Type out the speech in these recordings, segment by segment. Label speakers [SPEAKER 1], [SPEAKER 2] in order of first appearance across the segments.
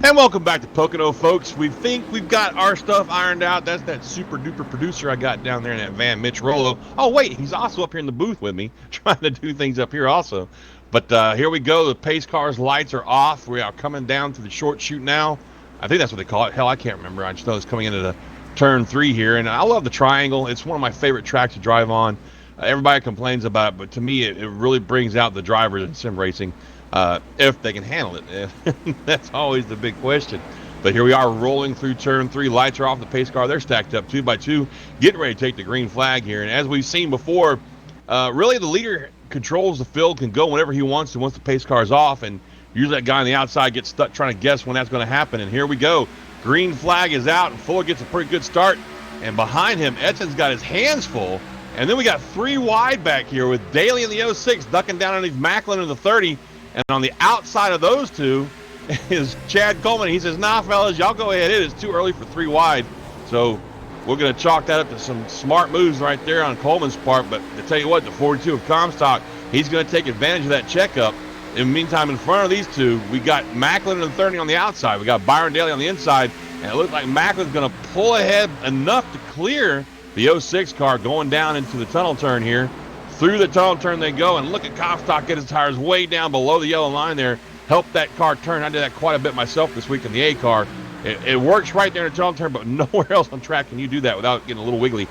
[SPEAKER 1] And welcome back to Pocono, folks. We think we've got our stuff ironed out. That's that super duper producer I got down there in that van, Mitch Rollo. Oh, wait, he's also up here in the booth with me, trying to do things up here also. But here we go. The pace car's lights are off. We are coming down to the short shoot now. I think that's what they call it. Hell, I can't remember. I just know it's coming into the turn 3 here. And I love the triangle. It's one of my favorite tracks to drive on. Everybody complains about it, but to me, it really brings out the drivers in sim racing. If they can handle it. That's always the big question. But here we are rolling through turn 3. Lights are off. The pace car, they're stacked up 2 by 2, getting ready to take the green flag here. And as we've seen before, really the leader controls the field, can go whenever he wants to once the pace car is off. And usually that guy on the outside gets stuck trying to guess when that's going to happen. And here we go. Green flag is out, and Fuller gets a pretty good start. And behind him, Edson's got his hands full. And then we got 3 wide back here with Daly in the 06 ducking down underneath Macklin in the 30. And on the outside of those two is Chad Coleman. He says, nah, fellas, y'all go ahead. It is too early for 3 wide. So we're going to chalk that up to some smart moves right there on Coleman's part. But to tell you what, the 42 of Comstock, he's going to take advantage of that checkup. In the meantime, in front of these two, we got Macklin in the 30 on the outside. We got Byron Daly on the inside. And it looks like Macklin's going to pull ahead enough to clear the 06 car going down into the tunnel turn here. Through the tunnel turn they go, and look at Comstock get his tires way down below the yellow line there. Help that car turn. I did that quite a bit myself this week in the A car. It works right there in the tunnel turn, but nowhere else on track can you do that without getting a little wiggly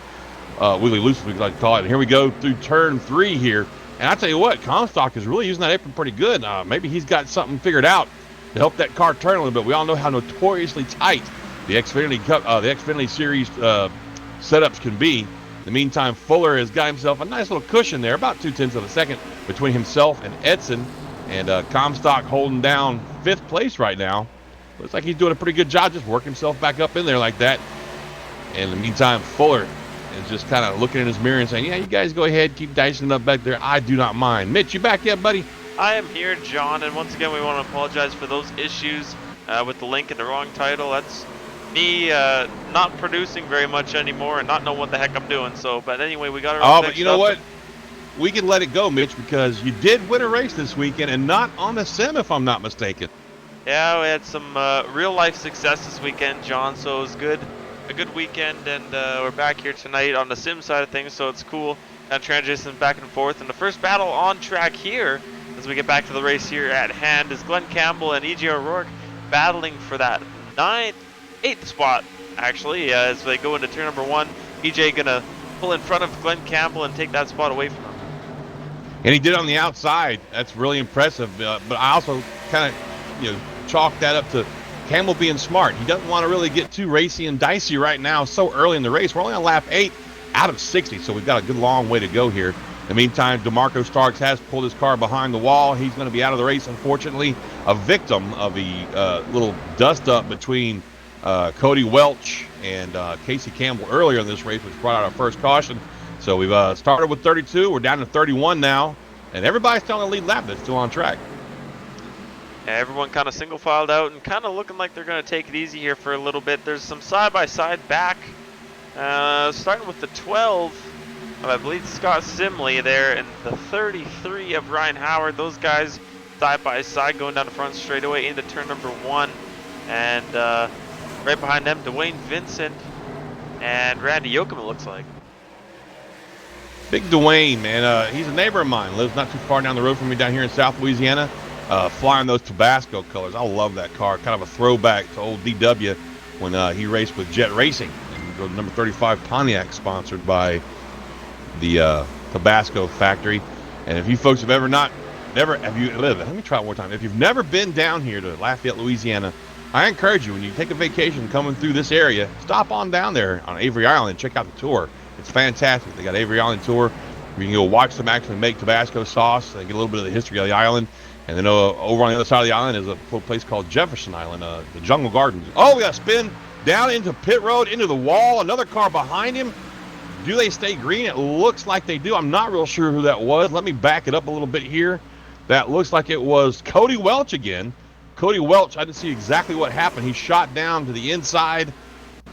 [SPEAKER 1] loose, as we like to call it. And here we go through turn 3 here. And I tell you what, Comstock is really using that apron pretty good. Maybe he's got something figured out to help that car turn a little bit. We all know how notoriously tight the Xfinity Series setups can be. In the meantime, Fuller has got himself a nice little cushion there, about 0.2 of a second between himself and Edson. And Comstock holding down 5th place right now. Looks like he's doing a pretty good job just working himself back up in there like that. And in the meantime, Fuller is just kind of looking in his mirror and saying, yeah, you guys go ahead, keep dicing up back there. I do not mind. Mitch, you back yet, buddy?
[SPEAKER 2] I am here, John, and once again, we want to apologize for those issues with the link and the wrong title. That's me not producing very much anymore and not know what the heck I'm doing. So, but anyway, we got our
[SPEAKER 1] but you know what? We can let it go, Mitch, because you did win a race this weekend and not on the sim, if I'm not mistaken.
[SPEAKER 2] Yeah, we had some real life success this weekend, John. So it was good, a good weekend, and we're back here tonight on the sim side of things. So it's cool, kind of transitioning back and forth. And the first battle on track here, as we get back to the race here at hand, is Glenn Campbell and E.J. O'Rourke battling for that 8th spot, actually, as they go into turn number 1. EJ gonna pull in front of Glenn Campbell and take that spot away from him.
[SPEAKER 1] And he did on the outside. That's really impressive. But I also kind of, chalk that up to Campbell being smart. He doesn't want to really get too racy and dicey right now so early in the race. We're only on lap 8 out of 60, so we've got a good long way to go here. In the meantime, DeMarco Starks has pulled his car behind the wall. He's going to be out of the race, unfortunately, a victim of the little dust-up between Cody Welch and Casey Campbell earlier in this race, which brought out our first caution. So we've started with 32. We're down to 31 now, and everybody's still on the lead lap that's still on track.
[SPEAKER 2] Everyone kind of single filed out and kind of looking like they're going to take it easy here for a little bit. There's some side-by-side back, starting with the 12 of, I believe, Scott Simley there, and the 33 of Ryan Howard. Those guys side-by-side going down the front straightaway into turn number 1. And right behind them, Dwayne Vincent and Randy Yoakum, it looks like.
[SPEAKER 1] Big Dwayne, man. He's a neighbor of mine. Lives not too far down the road from me down here in South Louisiana. Flying those Tabasco colors. I love that car. Kind of a throwback to old DW when he raced with Jet Racing. And the number 35 Pontiac, sponsored by the Tabasco factory. And if you folks have let me try it one more time. If you've never been down here to Lafayette, Louisiana, I encourage you, when you take a vacation coming through this area, stop on down there on Avery Island and check out the tour. It's fantastic. They got Avery Island tour. You can go watch them actually make Tabasco sauce. They get a little bit of the history of the island. And then over on the other side of the island is a little place called Jefferson Island, the Jungle Gardens. Oh, we got to spin down into pit road, into the wall. Another car behind him. Do they stay green? It looks like they do. I'm not real sure who that was. Let me back it up a little bit here. That looks like it was Cody Welch again. Cody Welch, I didn't see exactly what happened. He shot down to the inside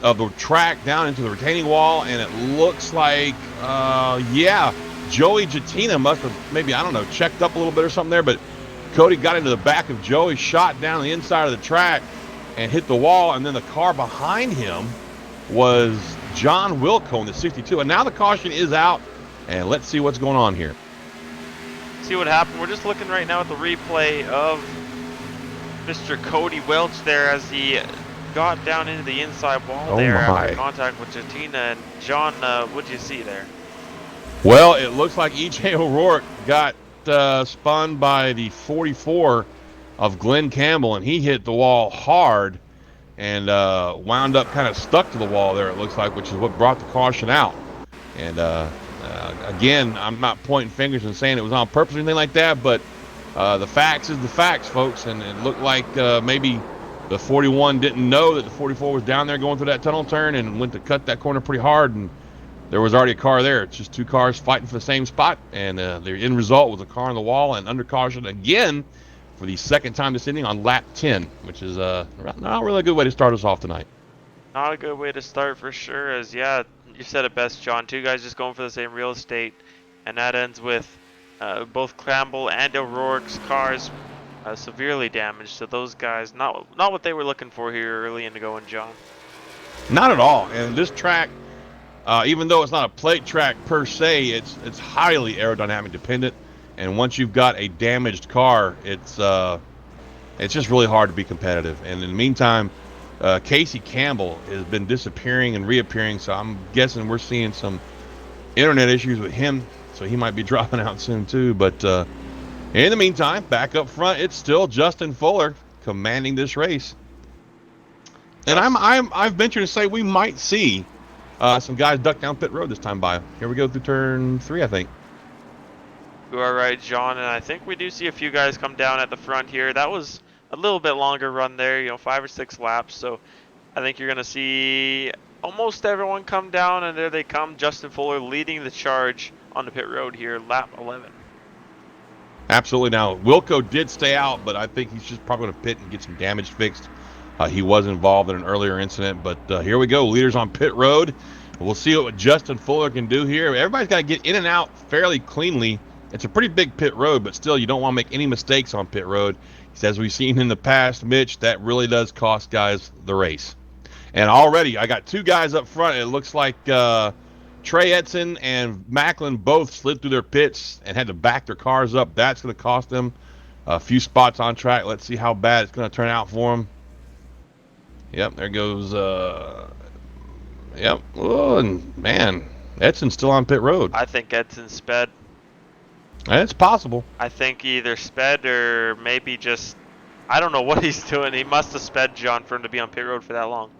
[SPEAKER 1] of the track, down into the retaining wall, and it looks like, Joey Jatina must have maybe, checked up a little bit or something there, but Cody got into the back of Joey, shot down the inside of the track, and hit the wall, and then the car behind him was John Wilco in the 62. And now the caution is out, and let's see what's going on here.
[SPEAKER 2] See what happened. We're just looking right now at the replay of Mr. Cody Welch there as he got down into the inside wall there after contact with Jatina. And John, what did you see there?
[SPEAKER 1] Well, it looks like E.J. O'Rourke got spun by the 44 of Glenn Campbell, and he hit the wall hard and wound up kind of stuck to the wall there, it looks like, which is what brought the caution out. And again, I'm not pointing fingers and saying it was on purpose or anything like that, but the facts is the facts, folks. And it looked like maybe the 41 didn't know that the 44 was down there going through that tunnel turn and went to cut that corner pretty hard, and there was already a car there. It's just two cars fighting for the same spot, and the end result was a car on the wall and under caution again for the second time this inning on lap 10, which is not really a good way to start us off tonight.
[SPEAKER 2] Not a good way to start for sure, as yeah, you said it best, John. Two guys just going for the same real estate, and that ends with both Campbell and O'Rourke's cars severely damaged. So those guys, not what they were looking for here early in the going, John.
[SPEAKER 1] Not at all. And this track, even though it's not a plate track per se, it's highly aerodynamic dependent. And once you've got a damaged car, it's just really hard to be competitive. And in the meantime, Casey Campbell has been disappearing and reappearing, so I'm guessing we're seeing some internet issues with him, so he might be dropping out soon too. But in the meantime, back up front, it's still Justin Fuller commanding this race. And I've ventured to say we might see some guys duck down pit road this time by. Here we go through turn 3, I think.
[SPEAKER 2] You are right, John, and I think we do see a few guys come down at the front here. That was a little bit longer run there, 5 or 6 laps, so I think you're going to see almost everyone come down, and there they come. Justin Fuller leading the charge on the pit road here, lap 11.
[SPEAKER 1] Absolutely. Now, Wilco did stay out, but I think he's just probably going to pit and get some damage fixed. He was involved in an earlier incident, but here we go. Leaders on pit road. We'll see what Justin Fuller can do here. Everybody's got to get in and out fairly cleanly. It's a pretty big pit road, but still, you don't want to make any mistakes on pit road. As we've seen in the past, Mitch, that really does cost guys the race. And already, I got 2 guys up front. It looks like Trey Edson and Macklin both slid through their pits and had to back their cars up. That's going to cost them a few spots on track. Let's see how bad it's going to turn out for them. Yep, there goes. Yep. Oh, and man, Edson's still on pit road.
[SPEAKER 2] I think Edson sped.
[SPEAKER 1] It's possible.
[SPEAKER 2] I think he either sped or maybe just, I don't know what he's doing. He must have sped, John, for him to be on pit road for that long.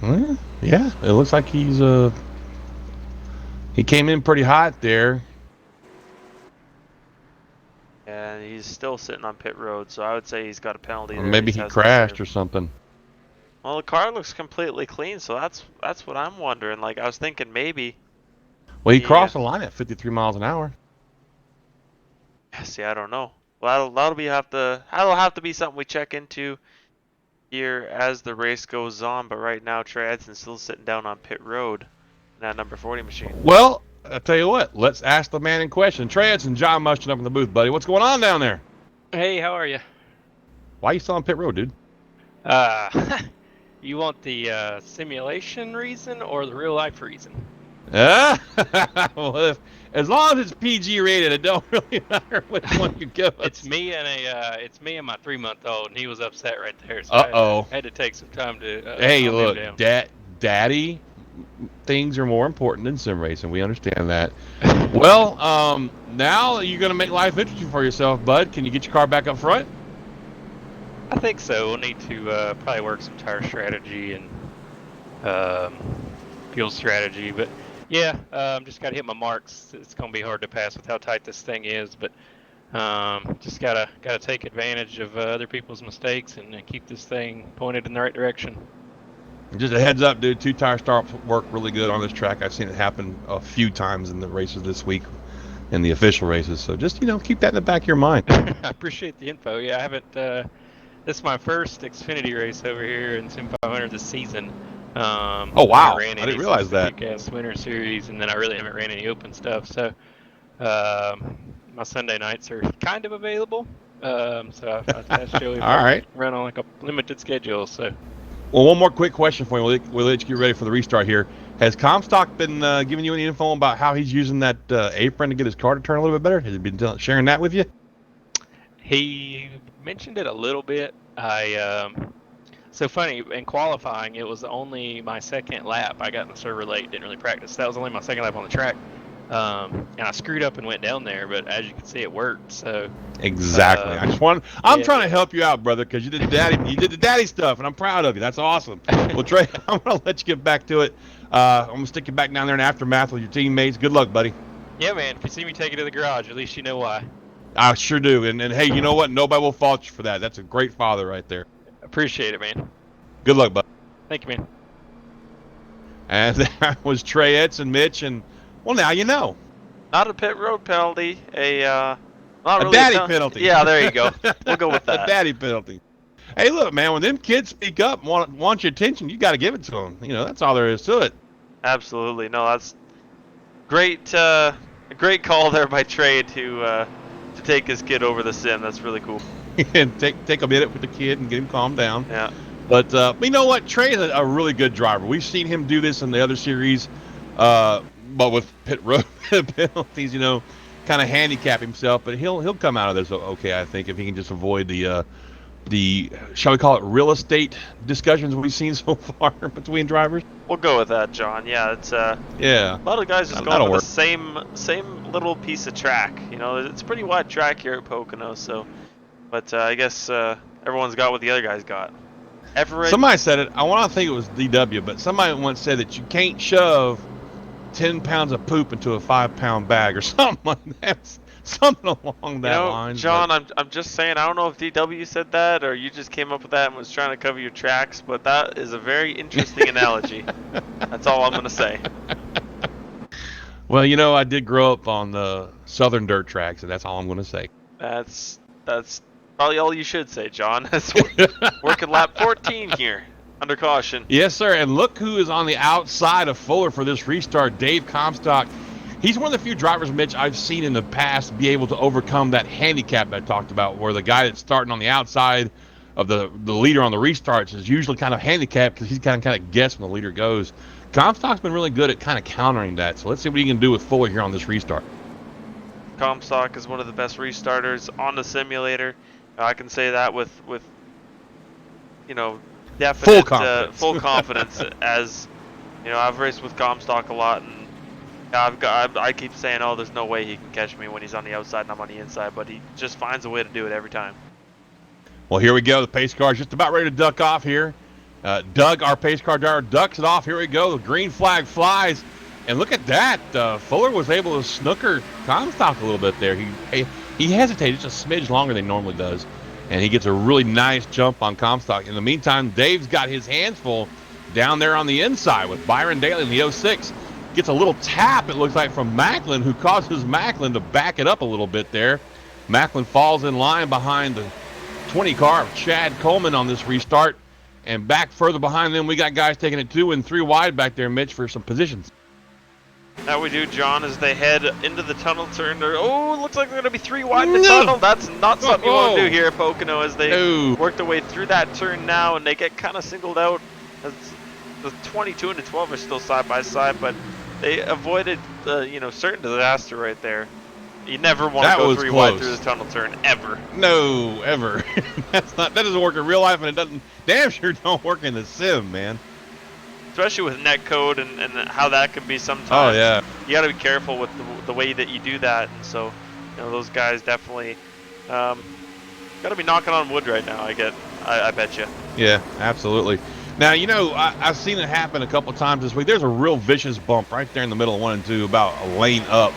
[SPEAKER 1] Well, yeah, it looks like he came in pretty hot there.
[SPEAKER 2] And he's still sitting on pit road, so I would say he's got a penalty.
[SPEAKER 1] Or maybe he crashed or something.
[SPEAKER 2] Well, the car looks completely clean, so that's what I'm wondering. Like, I was thinking maybe.
[SPEAKER 1] Well, he crossed the line at 53 miles an hour.
[SPEAKER 2] Yeah, see, I don't know. Well, that'll have to be something we check into here as the race goes on. But right now, Trey Edson's still sitting down on pit road in that number 40 machine.
[SPEAKER 1] Well, I'll tell you what. Let's ask the man in question. Trey Edson, John Mushton up in the booth, buddy. What's going on down there?
[SPEAKER 3] Hey, how are you?
[SPEAKER 1] Why are you still on pit road, dude?
[SPEAKER 3] You want the simulation reason or the real life reason?
[SPEAKER 1] Well, as long as it's PG rated, it don't really matter which one you give us.
[SPEAKER 3] It's me and my 3-month-old, and he was upset right there. So I had to take some time to.
[SPEAKER 1] Hey, look, Daddy, things are more important than sim racing. We understand that. Well, now you're gonna make life interesting for yourself, bud. Can you get your car back up front?
[SPEAKER 3] I think so. We'll need to probably work some tire strategy and fuel strategy, but yeah, just got to hit my marks. It's going to be hard to pass with how tight this thing is, but just gotta take advantage of other people's mistakes and keep this thing pointed in the right direction.
[SPEAKER 1] Just a heads up, dude. 2 tire stops work really good on this track. I've seen it happen a few times in the races this week, in the official races. So just keep that in the back of your mind.
[SPEAKER 3] I appreciate the info. Yeah, I haven't. This is my first Xfinity race over here in Sim500 this season.
[SPEAKER 1] Oh wow! I didn't realize that.
[SPEAKER 3] Kickass Winter Series, and then I really haven't ran any open stuff. So my Sunday nights are kind of available. So I asked Joey if
[SPEAKER 1] All
[SPEAKER 3] I could
[SPEAKER 1] right.
[SPEAKER 3] run on like a limited schedule. So
[SPEAKER 1] Well, one more quick question for you. We'll let you get ready for the restart here. Has Comstock been giving you any info about how he's using that apron to get his car to turn a little bit better? Has he been sharing that with you?
[SPEAKER 3] he mentioned it a little bit. So funny, in qualifying, it was only my second lap. I got in the server late, didn't really practice. That was only my second lap on the track. And I screwed up and went down there, but as you can see, it worked. So,
[SPEAKER 1] Exactly. I just
[SPEAKER 3] um,
[SPEAKER 1] want. I'm
[SPEAKER 3] yeah.
[SPEAKER 1] trying to help you out, brother, because you did the daddy stuff, and I'm proud of you. That's awesome. Well, Trey, I'm gonna let you get back to it. I'm gonna stick you back down there in aftermath with your teammates. Good luck, buddy.
[SPEAKER 3] Yeah, man. If you see me take it to the garage, at least you know why.
[SPEAKER 1] I sure do. And hey, you know what? Nobody will fault you for that. That's a great father right there.
[SPEAKER 3] Appreciate it, man.
[SPEAKER 1] Good luck, bud.
[SPEAKER 3] Thank you, man.
[SPEAKER 1] And that was Trey Edson, Mitch, and well, now you know.
[SPEAKER 2] Not a pit road penalty. Not
[SPEAKER 1] A
[SPEAKER 2] really a
[SPEAKER 1] daddy
[SPEAKER 2] penalty.
[SPEAKER 1] penalty.
[SPEAKER 2] Yeah, there you go. We'll go with
[SPEAKER 1] A
[SPEAKER 2] that.
[SPEAKER 1] daddy penalty. Hey, look, man, when them kids speak up and want your attention, you got to give it to them. You know, that's all there is to it.
[SPEAKER 2] Absolutely. No, that's great. Great call there by Trey to take his kid over the sim. That's really cool.
[SPEAKER 1] And take a minute with the kid and get him calmed down.
[SPEAKER 2] Yeah.
[SPEAKER 1] But you know what? Trey is a really good driver. We've seen him do this in the other series, but with pit road penalties, you know, kind of handicap himself. But he'll come out of this okay, I think, if he can just avoid the shall we call it real estate discussions we've seen so far between drivers.
[SPEAKER 2] We'll go with that, John. Yeah, it's
[SPEAKER 1] Yeah,
[SPEAKER 2] a lot of guys just going
[SPEAKER 1] that'll
[SPEAKER 2] to
[SPEAKER 1] work.
[SPEAKER 2] the same little piece of track. You know, it's a pretty wide track here at Pocono. So, but I guess everyone's got what the other guys got. Everett.
[SPEAKER 1] Somebody said it. I want to think it was DW, but somebody once said that you can't shove 10 pounds of poop into a 5-pound bag or something like that. Something along that line.
[SPEAKER 2] John, I'm just saying. I don't know if DW said that or you just came up with that and was trying to cover your tracks, but that is a very interesting analogy. That's all I'm gonna say.
[SPEAKER 1] Well, you know, I did grow up on the southern dirt tracks, and that's all I'm going to say.
[SPEAKER 2] That's probably all you should say, John. That's working lap 14 here, under caution.
[SPEAKER 1] Yes, sir. And look who is on the outside of Fuller for this restart, Dave Comstock. He's one of the few drivers, Mitch, I've seen in the past be able to overcome that handicap I talked about, where the guy that's starting on the outside of the leader on the restarts is usually kind of handicapped because he's kind of guess when the leader goes. Comstock's been really good at kind of countering that. So let's see what he can do with Fuller here on this restart.
[SPEAKER 2] Comstock is one of the best restarters on the simulator. I can say that with you know, definite full confidence. As you know, I've raced with Comstock a lot, and I keep saying, oh, there's no way he can catch me when he's on the outside and I'm on the inside, but he just finds a way to do it every time.
[SPEAKER 1] Well, here we go. The pace car is just about ready to duck off here. Doug, our pace car driver, ducks it off. Here we go. The green flag flies. And look at that. Fuller was able to snooker Comstock a little bit there. He hesitated just a smidge longer than he normally does. And he gets a really nice jump on Comstock. In the meantime, Dave's got his hands full down there on the inside with Byron Daly in the 06. Gets a little tap, it looks like, from Macklin, who causes Macklin to back it up a little bit there. Macklin falls in line behind the 20 car of Chad Coleman on this restart. And back further behind them, we got guys taking it 2 and 3 wide back there, Mitch, for some positions.
[SPEAKER 2] That we do, John, as they head into the tunnel turn. Oh, it looks like they're going to be 3 wide in the tunnel. That's not something you want to do here at Pocono as they work their way through that turn now, and they get kind of singled out. As the 22 and the 12 are still side by side, but they avoided certain disaster right there. You never want to go 3 wide through the tunnel turn, ever.
[SPEAKER 1] No, ever. That doesn't work in real life, and it doesn't damn sure don't work in the sim, man.
[SPEAKER 2] Especially with netcode and how that can be sometimes.
[SPEAKER 1] Oh, yeah.
[SPEAKER 2] You got to be careful with the way that you do that. And so, those guys definitely got to be knocking on wood right now, I bet you.
[SPEAKER 1] Yeah, absolutely. Now, I've seen it happen a couple times this week. There's a real vicious bump right there in the middle of 1 and 2, about a lane up,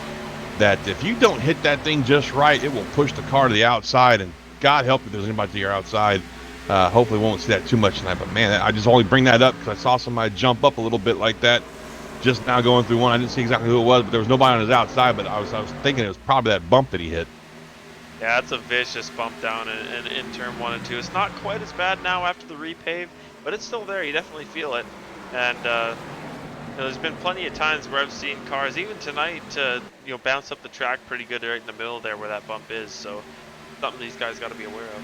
[SPEAKER 1] that if you don't hit that thing just right, it will push the car to the outside. And God help if there's anybody to your outside. Hopefully we won't see that too much tonight, but man, I just only bring that up because I saw somebody jump up a little bit like that just now going through 1. I didn't see exactly who it was, but there was nobody on his outside, but I was thinking it was probably that bump that he hit.
[SPEAKER 2] Yeah, it's a vicious bump down in turn 1 and 2. It's not quite as bad now after the repave, but it's still there. You definitely feel it. And there's been plenty of times where I've seen cars, even tonight, bounce up the track pretty good right in the middle there where that bump is. So something these guys got to be aware of.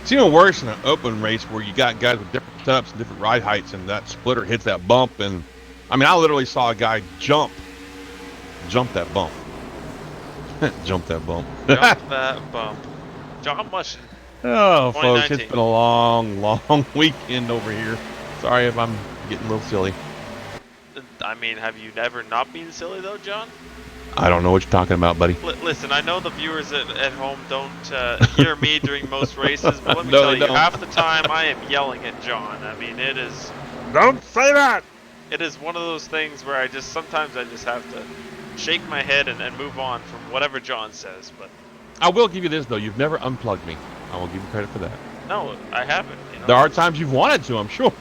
[SPEAKER 1] It's even worse in an open race where you got guys with different setups and different ride heights, and that splitter hits that bump. And I mean, I literally saw a guy jump that bump. Jump that bump.
[SPEAKER 2] Jump that bump. John Mushin.
[SPEAKER 1] Oh, folks,
[SPEAKER 2] 2019.
[SPEAKER 1] it's been a long weekend over here. Sorry if I'm getting a little silly.
[SPEAKER 2] I mean, have you never not been silly though, John?
[SPEAKER 1] I don't know what you're talking about, buddy.
[SPEAKER 2] Listen, I know the viewers at home don't hear me during most races, but let me
[SPEAKER 1] No,
[SPEAKER 2] tell
[SPEAKER 1] they
[SPEAKER 2] you,
[SPEAKER 1] don't.
[SPEAKER 2] half the time I am yelling at John. I mean, it is
[SPEAKER 1] Don't say that!
[SPEAKER 2] it is one of those things where sometimes I just have to shake my head and move on from whatever John says. But
[SPEAKER 1] I will give you this, though. You've never unplugged me. I will give you credit for that.
[SPEAKER 2] no, I haven't. You know?
[SPEAKER 1] There are times you've wanted to, I'm sure.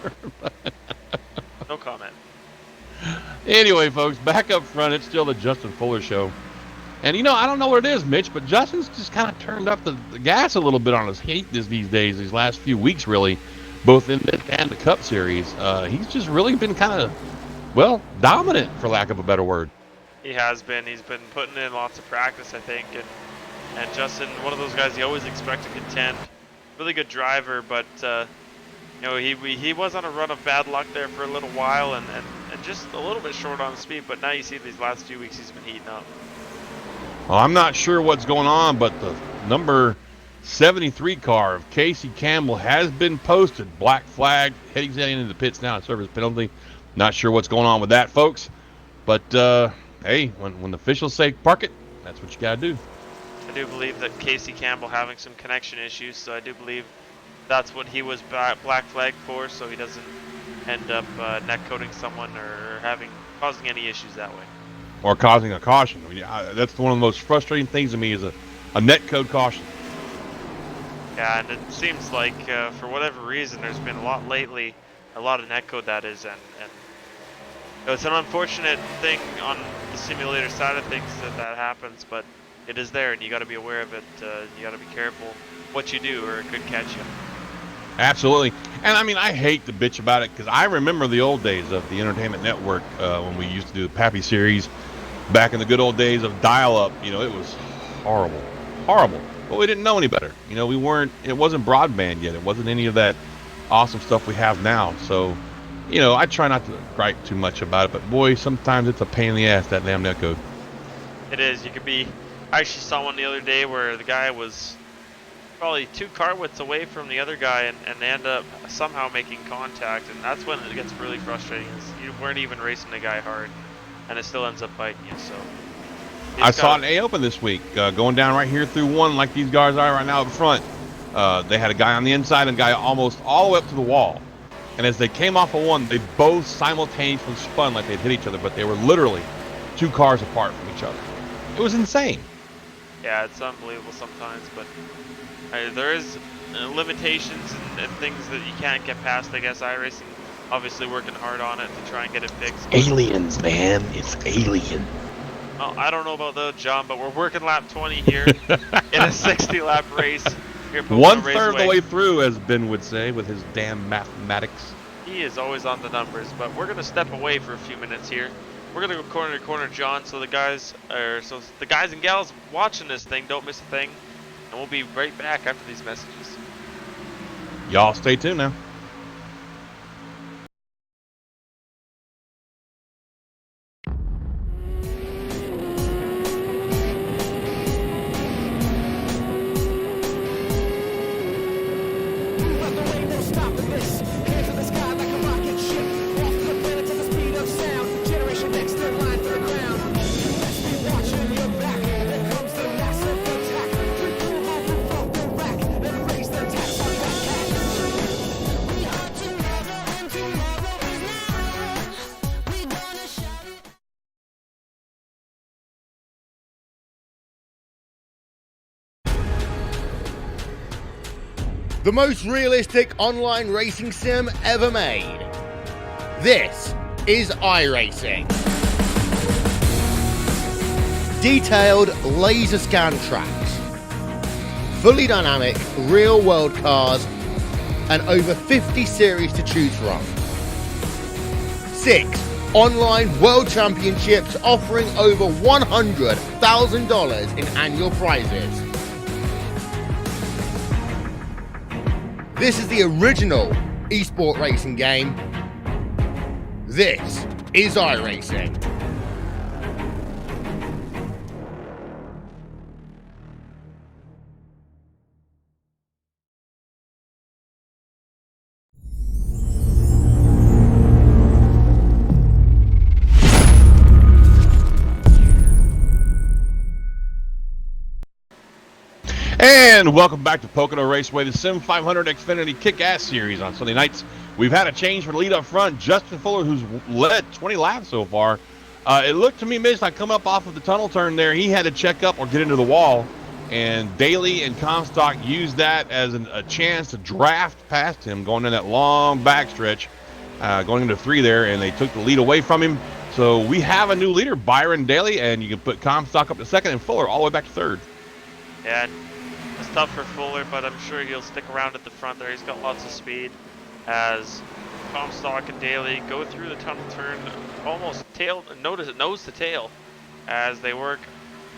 [SPEAKER 2] No comment.
[SPEAKER 1] Anyway, folks, back up front, it's still the Justin Fuller Show. And, you know, I don't know what it is, Mitch, but Justin's just kind of turned up the gas a little bit on his heat these days, these last few weeks, really, both in this and the Cup Series. He's just really been kind of, well, dominant, for lack of a better word.
[SPEAKER 2] He has been. He's been putting in lots of practice, I think, and Justin, one of those guys you always expect to contend. Really good driver, but you know, he was on a run of bad luck there for a little while, and just a little bit short on speed. But now you see these last few weeks he's been heating up.
[SPEAKER 1] Well, I'm not sure what's going on, but the number 73 car of Casey Campbell has been posted. Black flag, heading into the pits now, service penalty. Not sure what's going on with that, folks. But, hey, when the officials say park it, that's what you got to do.
[SPEAKER 2] I do believe that Casey Campbell having some connection issues, so I do believe that's what he was black flagged for, so he doesn't end up net coding someone or causing any issues that way.
[SPEAKER 1] Or causing a caution. I mean, that's one of the most frustrating things to me is a net code caution.
[SPEAKER 2] Yeah, and it seems like for whatever reason there's been a lot lately, a lot of net code that is, and it's an unfortunate thing on the simulator side of things that happens, but it is there, and you got to be aware of it. You got to be careful what you do, or it could catch you.
[SPEAKER 1] Absolutely. And I mean, I hate to bitch about it because I remember the old days of the Entertainment Network when we used to do the Pappy series back in the good old days of dial-up. You know, it was horrible. But we didn't know any better. You know, it wasn't broadband yet. It wasn't any of that awesome stuff we have now. So, you know, I try not to gripe too much about it, but boy, sometimes it's a pain in the ass, that damn netcode.
[SPEAKER 2] It is. I actually saw one the other day where the guy was probably 2 car widths away from the other guy, and they end up somehow making contact, and that's when it gets really frustrating. Is you weren't even racing the guy hard, and it still ends up biting you. So
[SPEAKER 1] I saw an A Open this week, going down right here through one like these guys are right now up front. They had a guy on the inside and a guy almost all the way up to the wall. And as they came off of one, they both simultaneously spun like they'd hit each other, but they were literally 2 cars apart from each other. It was insane.
[SPEAKER 2] Yeah, it's unbelievable sometimes, but there is limitations and things that you can't get past. I guess iRacing obviously working hard on it to try and get it fixed.
[SPEAKER 1] Aliens, man. It's alien.
[SPEAKER 2] Well, I don't know about those, John, but we're working lap 20 here in a 60-lap race. Here at Pocono
[SPEAKER 1] 1/3 of the
[SPEAKER 2] Raceway.
[SPEAKER 1] way through, as Ben would say, with his damn mathematics.
[SPEAKER 2] He is always on the numbers, but we're gonna step away for a few minutes here. We're gonna go corner to corner, John, so the guys and gals watching this thing don't miss a thing, and we'll be right back after these messages.
[SPEAKER 1] Y'all stay tuned now.
[SPEAKER 4] The most realistic online racing sim ever made. This is iRacing. Detailed laser scan tracks, fully dynamic real world cars, and over 50 series to choose from. 6 online world championships offering over $100,000 in annual prizes. This is the original esport racing game. This is iRacing.
[SPEAKER 1] And welcome back to Pocono Raceway, the Sim500 Xfinity Kickass series on Sunday nights. We've had a change for the lead up front. Justin Fuller, who's led 20 laps so far. It looked to me, Mitch, like come up off of the tunnel turn there, he had to check up or get into the wall. And Daly and Comstock used that as a chance to draft past him going in that long backstretch, going into 3 there, and they took the lead away from him. So we have a new leader, Byron Daly, and you can put Comstock up to 2nd and Fuller all the way back to 3rd.
[SPEAKER 2] Yeah, it's tough for Fuller, but I'm sure he'll stick around at the front there. He's got lots of speed as Comstock and Daly go through the tunnel turn, almost nose to tail, as they work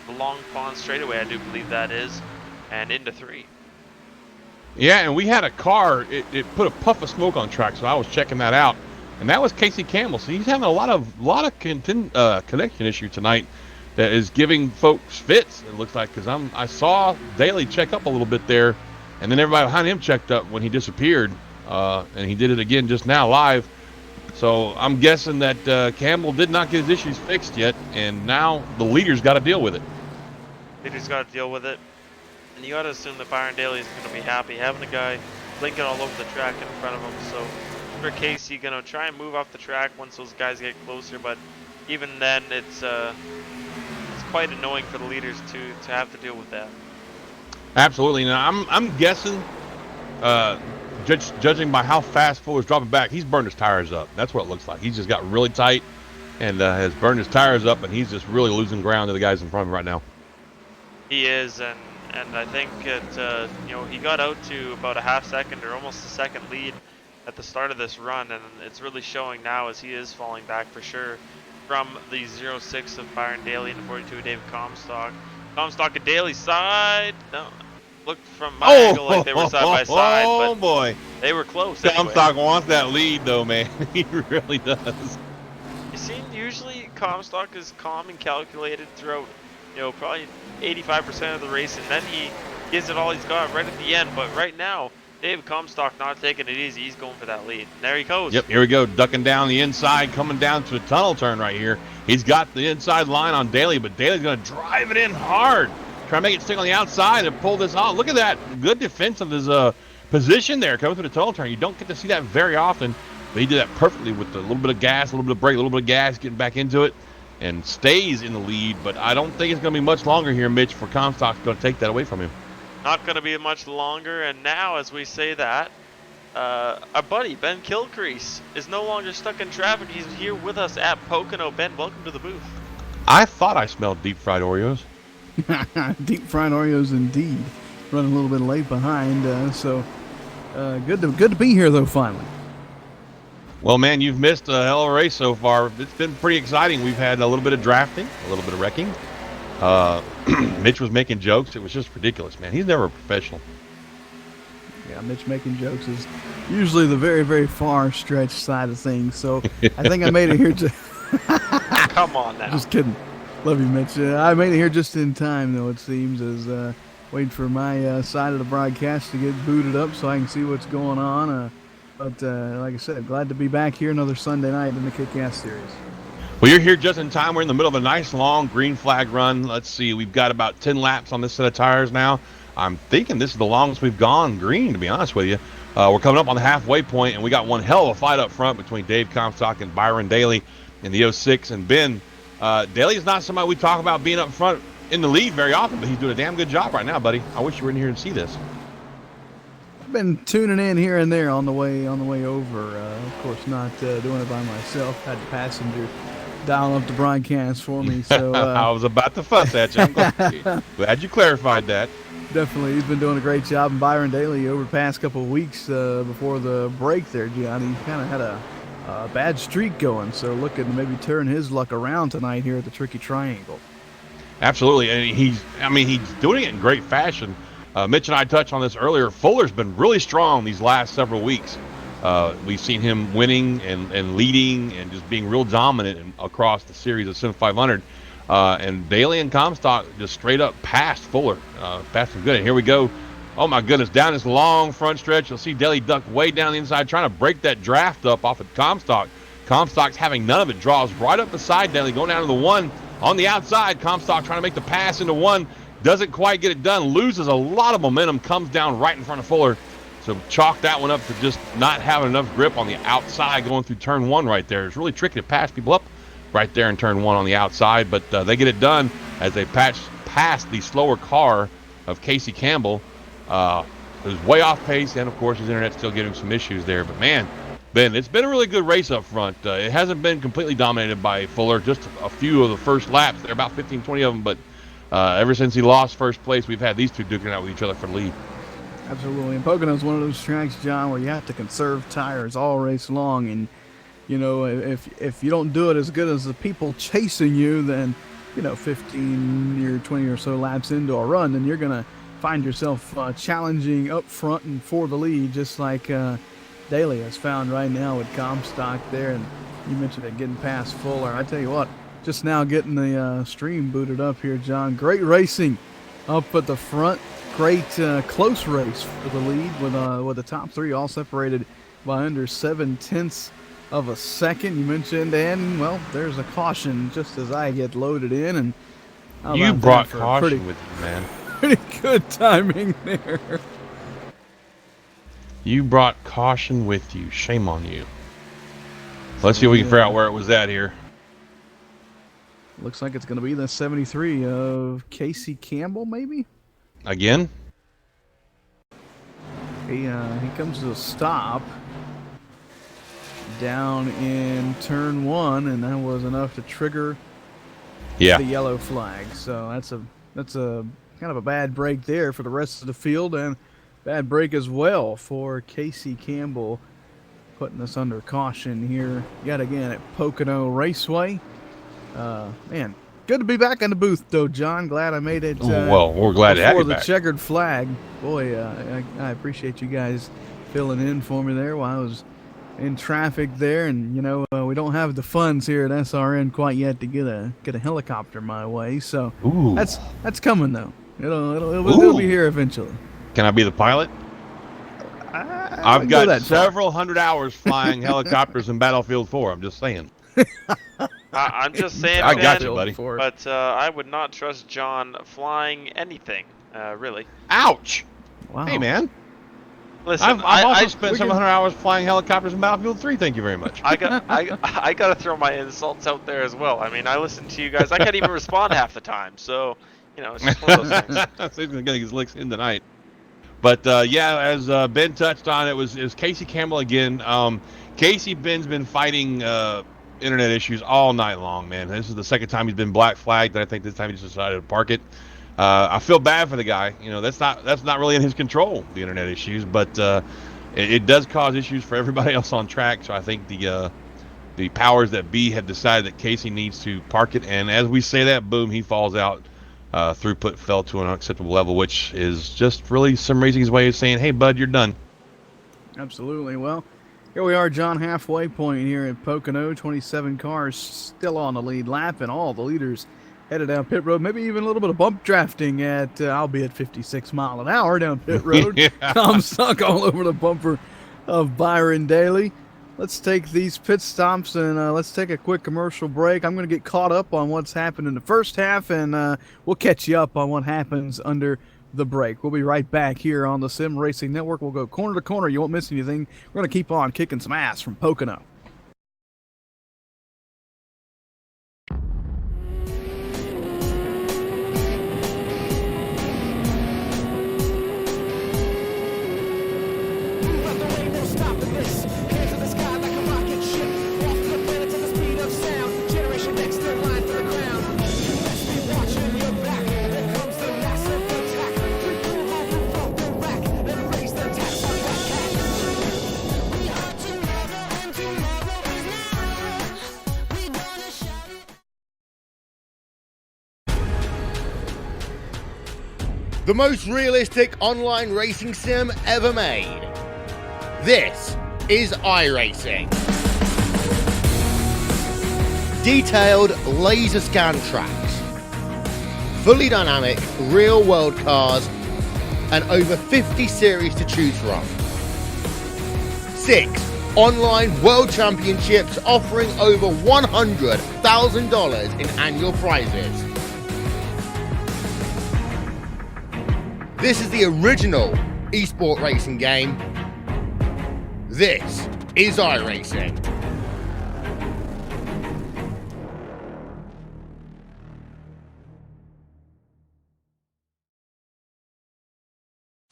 [SPEAKER 2] the long pond straightaway, I do believe that is, and into 3.
[SPEAKER 1] Yeah, and we had a car, it put a puff of smoke on track, so I was checking that out. And that was Casey Campbell. So he's having a lot of connection issue tonight that is giving folks fits, it looks like, because I saw Daly check up a little bit there, and then everybody behind him checked up when he disappeared, and he did it again just now live. So I'm guessing that Campbell did not get his issues fixed yet, and now the leader's got to deal with it.
[SPEAKER 2] Leader's got to deal with it, and you got to assume that Byron Daly is going to be happy having a guy blinking all over the track in front of him. So for Casey, going to try and move off the track once those guys get closer, but even then, it's quite annoying for the leaders to have to deal with that.
[SPEAKER 1] Absolutely. Now I'm guessing, judging by how fast Fuller's dropping back, he's burned his tires up. That's what it looks like. He's just got really tight and has burned his tires up, and he's just really losing ground to the guys in front of him right now.
[SPEAKER 2] He is, and I think he got out to about a half second or almost a second lead at the start of this run, and it's really showing now as he is falling back for sure from the 0-6 of Byron Daly and the 42 of David Comstock. Comstock and Daly side. No, looked from my angle like they were side by side, but
[SPEAKER 1] boy,
[SPEAKER 2] they were close.
[SPEAKER 1] Comstock
[SPEAKER 2] anyway.
[SPEAKER 1] wants that lead though, man. He really does.
[SPEAKER 2] You see, usually Comstock is calm and calculated throughout, probably 85% of the race, and then he gives it all he's got right at the end. But right now, David Comstock not taking it easy. He's going for that lead. And there he goes.
[SPEAKER 1] Yep, here we go. Ducking down the inside, coming down to a tunnel turn right here. He's got the inside line on Daly, but Daly's going to drive it in hard. Try to make it stick on the outside and pull this off. Look at that. Good defense of his position there coming through the tunnel turn. You don't get to see that very often, but he did that perfectly with a little bit of gas, a little bit of brake, a little bit of gas, getting back into it, and stays in the lead. But I don't think it's going to be much longer here, Mitch, for Comstock's going to take that away from him.
[SPEAKER 2] Not going to be much longer, and now as we say that, our buddy Ben Kilcrease is no longer stuck in traffic. He's here with us at Pocono. Ben, welcome to the booth.
[SPEAKER 1] I thought I smelled deep fried Oreos.
[SPEAKER 5] Deep fried Oreos indeed. Running a little bit late behind, good to be here though finally.
[SPEAKER 1] Well, man, you've missed a hell of a race so far. It's been pretty exciting. We've had a little bit of drafting, a little bit of wrecking. Mitch was making jokes. It was just ridiculous, man. He's never a professional.
[SPEAKER 5] Yeah, Mitch making jokes is usually the very, very far stretch side of things. So I think I made it here.
[SPEAKER 2] Come on now.
[SPEAKER 5] Just kidding. Love you, Mitch. I made it here just in time, though, it seems, as waiting for my side of the broadcast to get booted up so I can see what's going on. But like I said, glad to be back here another Sunday night in the Kickass series.
[SPEAKER 1] Well, you're here just in time. We're in the middle of a nice long green flag run. Let's see. We've got about 10 laps on this set of tires now. I'm thinking this is the longest we've gone green, to be honest with you. We're coming up on the halfway point, and we got one hell of a fight up front between Dave Comstock and Byron Daly in the 06. And Ben, Daly is not somebody we talk about being up front in the lead very often, but he's doing a damn good job right now, buddy. I wish you were in here to see this.
[SPEAKER 5] I've been tuning in here and there on the way over. Of course, not doing it by myself. Had the passenger dial up the broadcast for me. So
[SPEAKER 1] I was about to fuss at you. I'm glad you clarified that.
[SPEAKER 5] Definitely, he's been doing a great job. And Byron Daly over the past couple of weeks before the break there, John, he kind of had a bad streak going. So looking to maybe turn his luck around tonight here at the Tricky Triangle.
[SPEAKER 1] Absolutely, and he's doing it in great fashion. Mitch and I touched on this earlier. Fuller's been really strong these last several weeks. We've seen him winning and leading and just being real dominant across the series of Sim500. And Daly and Comstock just straight up passed Fuller. Passed him good. And here we go. Oh, my goodness. Down this long front stretch, you'll see Daly duck way down the inside trying to break that draft up off of Comstock. Comstock's having none of it. Draws right up beside Daly, going down to the one on the outside. Comstock trying to make the pass into one. Doesn't quite get it done. Loses a lot of momentum. Comes down right in front of Fuller. So chalk that one up to just not having enough grip on the outside going through turn one right there. It's really tricky to pass people up right there in turn one on the outside. But they get it done as they pass the slower car of Casey Campbell. It was way off pace. And, of course, his internet's still giving some issues there. But, man, Ben, it's been a really good race up front. It hasn't been completely dominated by Fuller. Just a few of the first laps. There are about 15, 20 of them. But ever since he lost first place, we've had these two duking out with each other for the lead.
[SPEAKER 5] Absolutely. And Pocono is one of those tracks, John, where you have to conserve tires all race long. And, you know, if you don't do it as good as the people chasing you, then, you know, 15 or 20 or so laps into a run, then you're going to find yourself challenging up front and for the lead, just like Daly has found right now with Comstock there. And you mentioned it getting past Fuller. I tell you what, just now getting the stream booted up here, John. Great racing up at the front. Great close race for the lead with the top three all separated by under 0.7 of a second. You mentioned, and well, there's a caution just as I get loaded in, and
[SPEAKER 1] you brought caution with you, man.
[SPEAKER 5] Pretty good timing there.
[SPEAKER 1] You brought caution with you. Shame on you. Let's see if we can figure out where it was at here.
[SPEAKER 5] Looks like it's going to be the 73 of Casey Campbell, maybe.
[SPEAKER 1] Again?
[SPEAKER 5] He comes to a stop down in turn one, and that was enough to trigger the yellow flag. So that's a kind of a bad break there for the rest of the field, and bad break as well for Casey Campbell, putting us under caution here yet again at Pocono Raceway. Man, good to be back in the booth, though, John. Glad I made it.
[SPEAKER 1] Well, we're glad to have you
[SPEAKER 5] back.
[SPEAKER 1] back.
[SPEAKER 5] The checkered flag. Boy, I appreciate you guys filling in for me there while I was in traffic there. And, you know, we don't have the funds here at SRN quite yet to get a helicopter my way. So that's coming, though. It'll be here eventually.
[SPEAKER 1] Can I be the pilot? I've got several hundred hours flying helicopters in Battlefield 4. I'm just saying.
[SPEAKER 2] I'm just saying,
[SPEAKER 1] I got you, buddy.
[SPEAKER 2] But I would not trust John flying anything, really.
[SPEAKER 1] Ouch!
[SPEAKER 5] Wow.
[SPEAKER 1] Hey, man.
[SPEAKER 2] Listen,
[SPEAKER 1] I've also spent 700 hours flying helicopters in Battlefield 3. Thank you very much.
[SPEAKER 2] I got to throw my insults out there as well. I mean, I listen to you guys. I can't even respond half the time. So, you know, it's just one of those things.
[SPEAKER 1] So he's going to get his licks in tonight. But, yeah, as Ben touched on, it was Casey Campbell again. Ben's been fighting internet issues all night long, man. This is the second time he's been black flagged, and I think this time he just decided to park it. I feel bad for the guy. You know, that's not really in his control, the internet issues, but it does cause issues for everybody else on track. So I think the powers that be have decided that Casey needs to park it, and as we say that, boom, he falls out. Throughput fell to an unacceptable level, which is just really some racing's way of saying, hey, bud, you're done.
[SPEAKER 5] Absolutely. Well, here we are, John, halfway point here at Pocono. 27 cars still on the lead lap, and all the leaders headed down pit road. Maybe even a little bit of bump drafting at, albeit 56 mile an hour down pit road. I'm stuck all over the bumper of Byron Daly. Let's take these pit stops and let's take a quick commercial break. I'm going to get caught up on what's happened in the first half, and we'll catch you up on what happens under the break. We'll be right back here on the Sim Racing Network. We'll go corner to corner. You won't miss anything. We're going to keep on kicking some ass from Pocono.
[SPEAKER 4] The most realistic online racing sim ever made. This is iRacing. Detailed laser scan tracks, fully dynamic real world cars, and over 50 series to choose from. 6 online world championships offering over $100,000 in annual prizes. This is the original esport racing game. This is iRacing.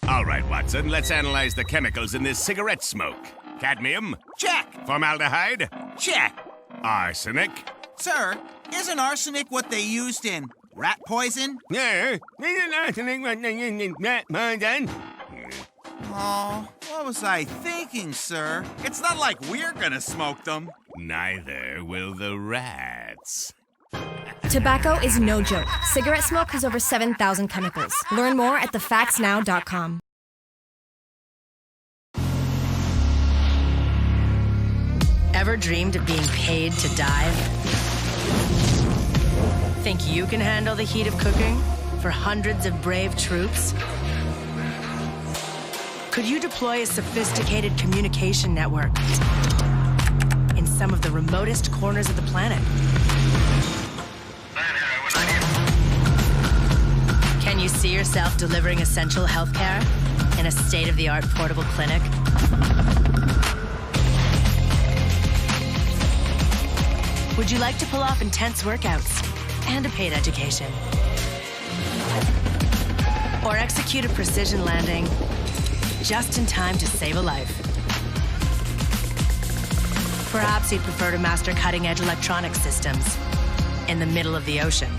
[SPEAKER 6] All right, Watson, let's analyze the chemicals in this cigarette smoke. Cadmium?
[SPEAKER 7] Check.
[SPEAKER 6] Formaldehyde?
[SPEAKER 7] Check.
[SPEAKER 6] Arsenic?
[SPEAKER 7] Sir, isn't arsenic what they used in rat poison?
[SPEAKER 6] Yeah, isn't arsenic rat poison?
[SPEAKER 7] Oh, what was I thinking, sir? It's not like we're gonna smoke them.
[SPEAKER 6] Neither will the rats.
[SPEAKER 8] Tobacco is no joke. Cigarette smoke has over 7,000 chemicals. Learn more at thefactsnow.com.
[SPEAKER 9] Ever dreamed of being paid to dive? Think you can handle the heat of cooking for hundreds of brave troops? Could you deploy a sophisticated communication network in some of the remotest corners of the planet? Can you see yourself delivering essential healthcare in a state-of-the-art portable clinic? Would you like to pull off intense workouts and a paid education? Or execute a precision landing just in time to save a life? Perhaps you'd prefer to master cutting-edge electronic systems in the middle of the ocean.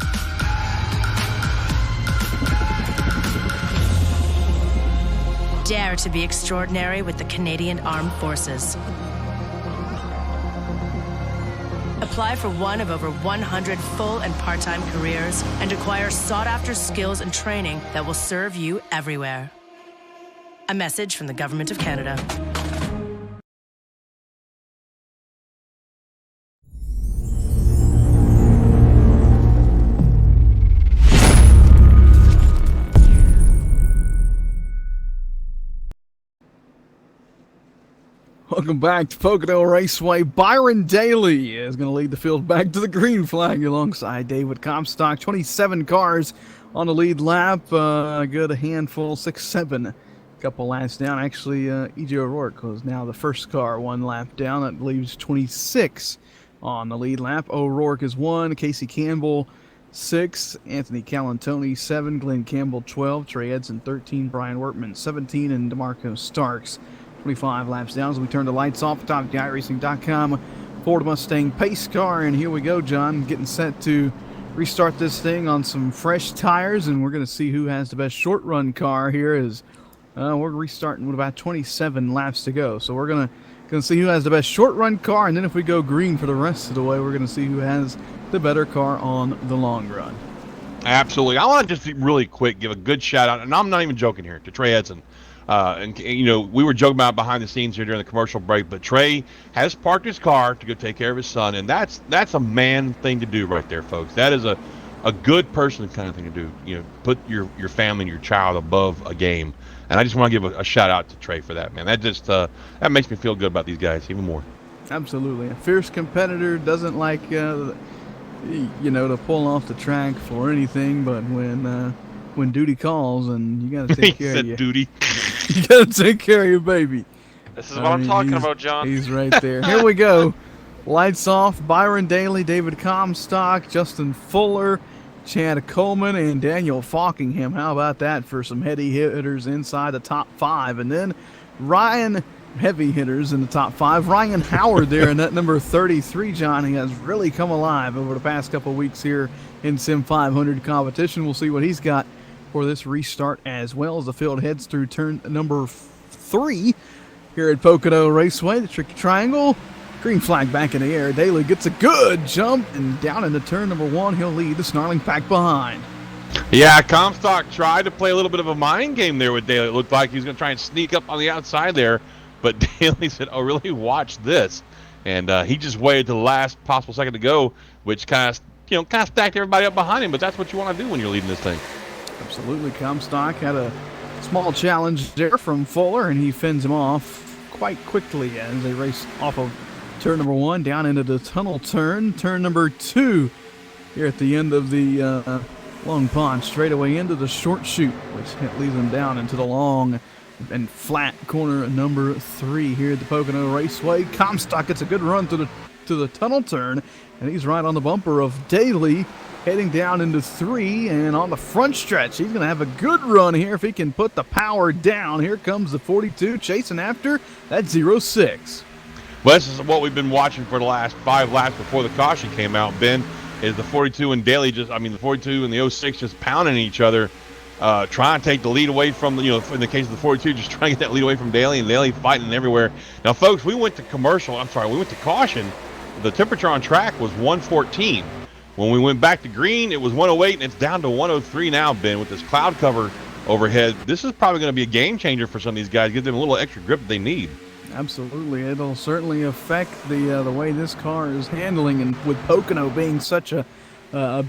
[SPEAKER 9] Dare to be extraordinary with the Canadian Armed Forces. Apply for one of over 100 full and part-time careers and acquire sought-after skills and training that will serve you everywhere. A message from the Government of Canada.
[SPEAKER 5] Welcome back to Pocono Raceway. Byron Daly is going to lead the field back to the green flag alongside David Comstock. 27 cars on the lead lap. A good handful, 6-7. Couple laps down. Actually, E.J. O'Rourke was now the first car, one lap down. That leaves 26 on the lead lap. O'Rourke is 1. Casey Campbell, 6. Anthony Calantoni, 7. Glenn Campbell, 12. Trey Edson, 13. Brian Wortman, 17. And DeMarco Starks, 25 laps down. As we turn the lights off, top of the iRacing.com Ford Mustang pace car. And here we go, John, getting set to restart this thing on some fresh tires. And we're going to see who has the best short run car here. As we're restarting with about 27 laps to go. So we're going to see who has the best short run car. And then if we go green for the rest of the way, we're going to see who has the better car on the long run.
[SPEAKER 1] Absolutely. I want to just really quick give a good shout out, and I'm not even joking here, to Trey Edson. And you know, we were joking about behind the scenes here during the commercial break, but Trey has parked his car to go take care of his son, and that's a man thing to do right there, folks. That is a good person kind of thing to do. You know, put your family and your child above a game. And I just want to give a shout out to Trey for that, man. That just that makes me feel good about these guys even more.
[SPEAKER 5] Absolutely, a fierce competitor, doesn't like to pull off the track for anything, but when duty calls and you got to take care of your
[SPEAKER 1] duty.
[SPEAKER 5] You got to take care of your baby.
[SPEAKER 2] This is what I'm talking about, John.
[SPEAKER 5] He's right there. Here we go. Lights off. Byron Daly, David Comstock, Justin Fuller, Chad Coleman, and Daniel Falkingham. How about that for some heavy hitters inside the top 5? And then Ryan, heavy hitters in the top 5. Ryan Howard there in that number 33, John. He has really come alive over the past couple of weeks here in Sim500 competition. We'll see what he's got for this restart as well as the field heads through turn number 3 here at Pocono Raceway. The tricky triangle. Green flag back in the air. Daly gets a good jump, and down into turn number 1, he'll lead the snarling pack behind.
[SPEAKER 1] Yeah, Comstock tried to play a little bit of a mind game there with Daly. It looked like he was going to try and sneak up on the outside there, but Daly said, "Oh, really? Watch this!" And he just waited to the last possible second to go, which kind of stacked everybody up behind him. But that's what you want to do when you're leading this thing.
[SPEAKER 5] Absolutely. Comstock had a small challenge there from Fuller, and he fends him off quite quickly as they race off of turn number 1 down into the tunnel turn number 2 here at the end of the Long Pond, straightaway into the short chute, which leads them down into the long and flat corner number 3 here at the Pocono Raceway. Comstock gets a good run to the tunnel turn, and he's right on the bumper of Daly, heading down into 3, and on the front stretch, he's going to have a good run here if he can put the power down. Here comes the 42 chasing after that 06.
[SPEAKER 1] Well, this is what we've been watching for the last 5 laps before the caution came out, Ben, is the 42 and Daly the 42 and the 06 just pounding each other, trying to take the lead away from, in the case of the 42, just trying to get that lead away from Daly, and Daly fighting everywhere. Now, folks, we went to caution. The temperature on track was 114. When we went back to green, it was 108, and it's down to 103 now, Ben, with this cloud cover overhead. This is probably going to be a game changer for some of these guys, give them a little extra grip that they need.
[SPEAKER 5] Absolutely. It'll certainly affect the way this car is handling, and with Pocono being such a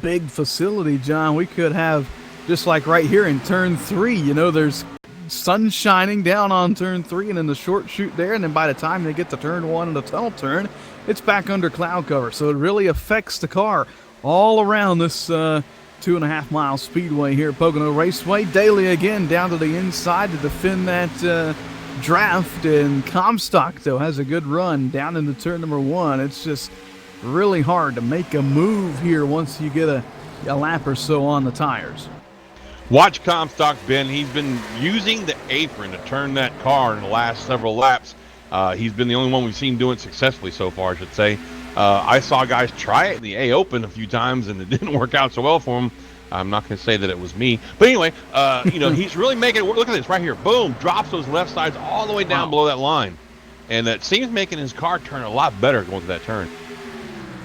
[SPEAKER 5] big facility, John, we could have, just like right here in turn 3, there's sun shining down on turn 3 and in the short chute there, and then by the time they get to turn 1 and the tunnel turn, it's back under cloud cover. So it really affects the car all around this 2.5 mile speedway here at Pocono Raceway. Daly again down to the inside to defend that draft, and Comstock, though, has a good run down into turn number 1. It's just really hard to make a move here once you get a lap or so on the tires.
[SPEAKER 1] Watch Comstock, Ben. He's been using the apron to turn that car in the last several laps. He's been the only one we've seen doing it successfully so far, I should say. I saw guys try it in the A Open a few times, and it didn't work out so well for him. I'm not going to say that it was me. But anyway, he's really making it work. Look at this right here. Boom. Drops those left sides all the way down below that line. And that seems making his car turn a lot better going to that turn.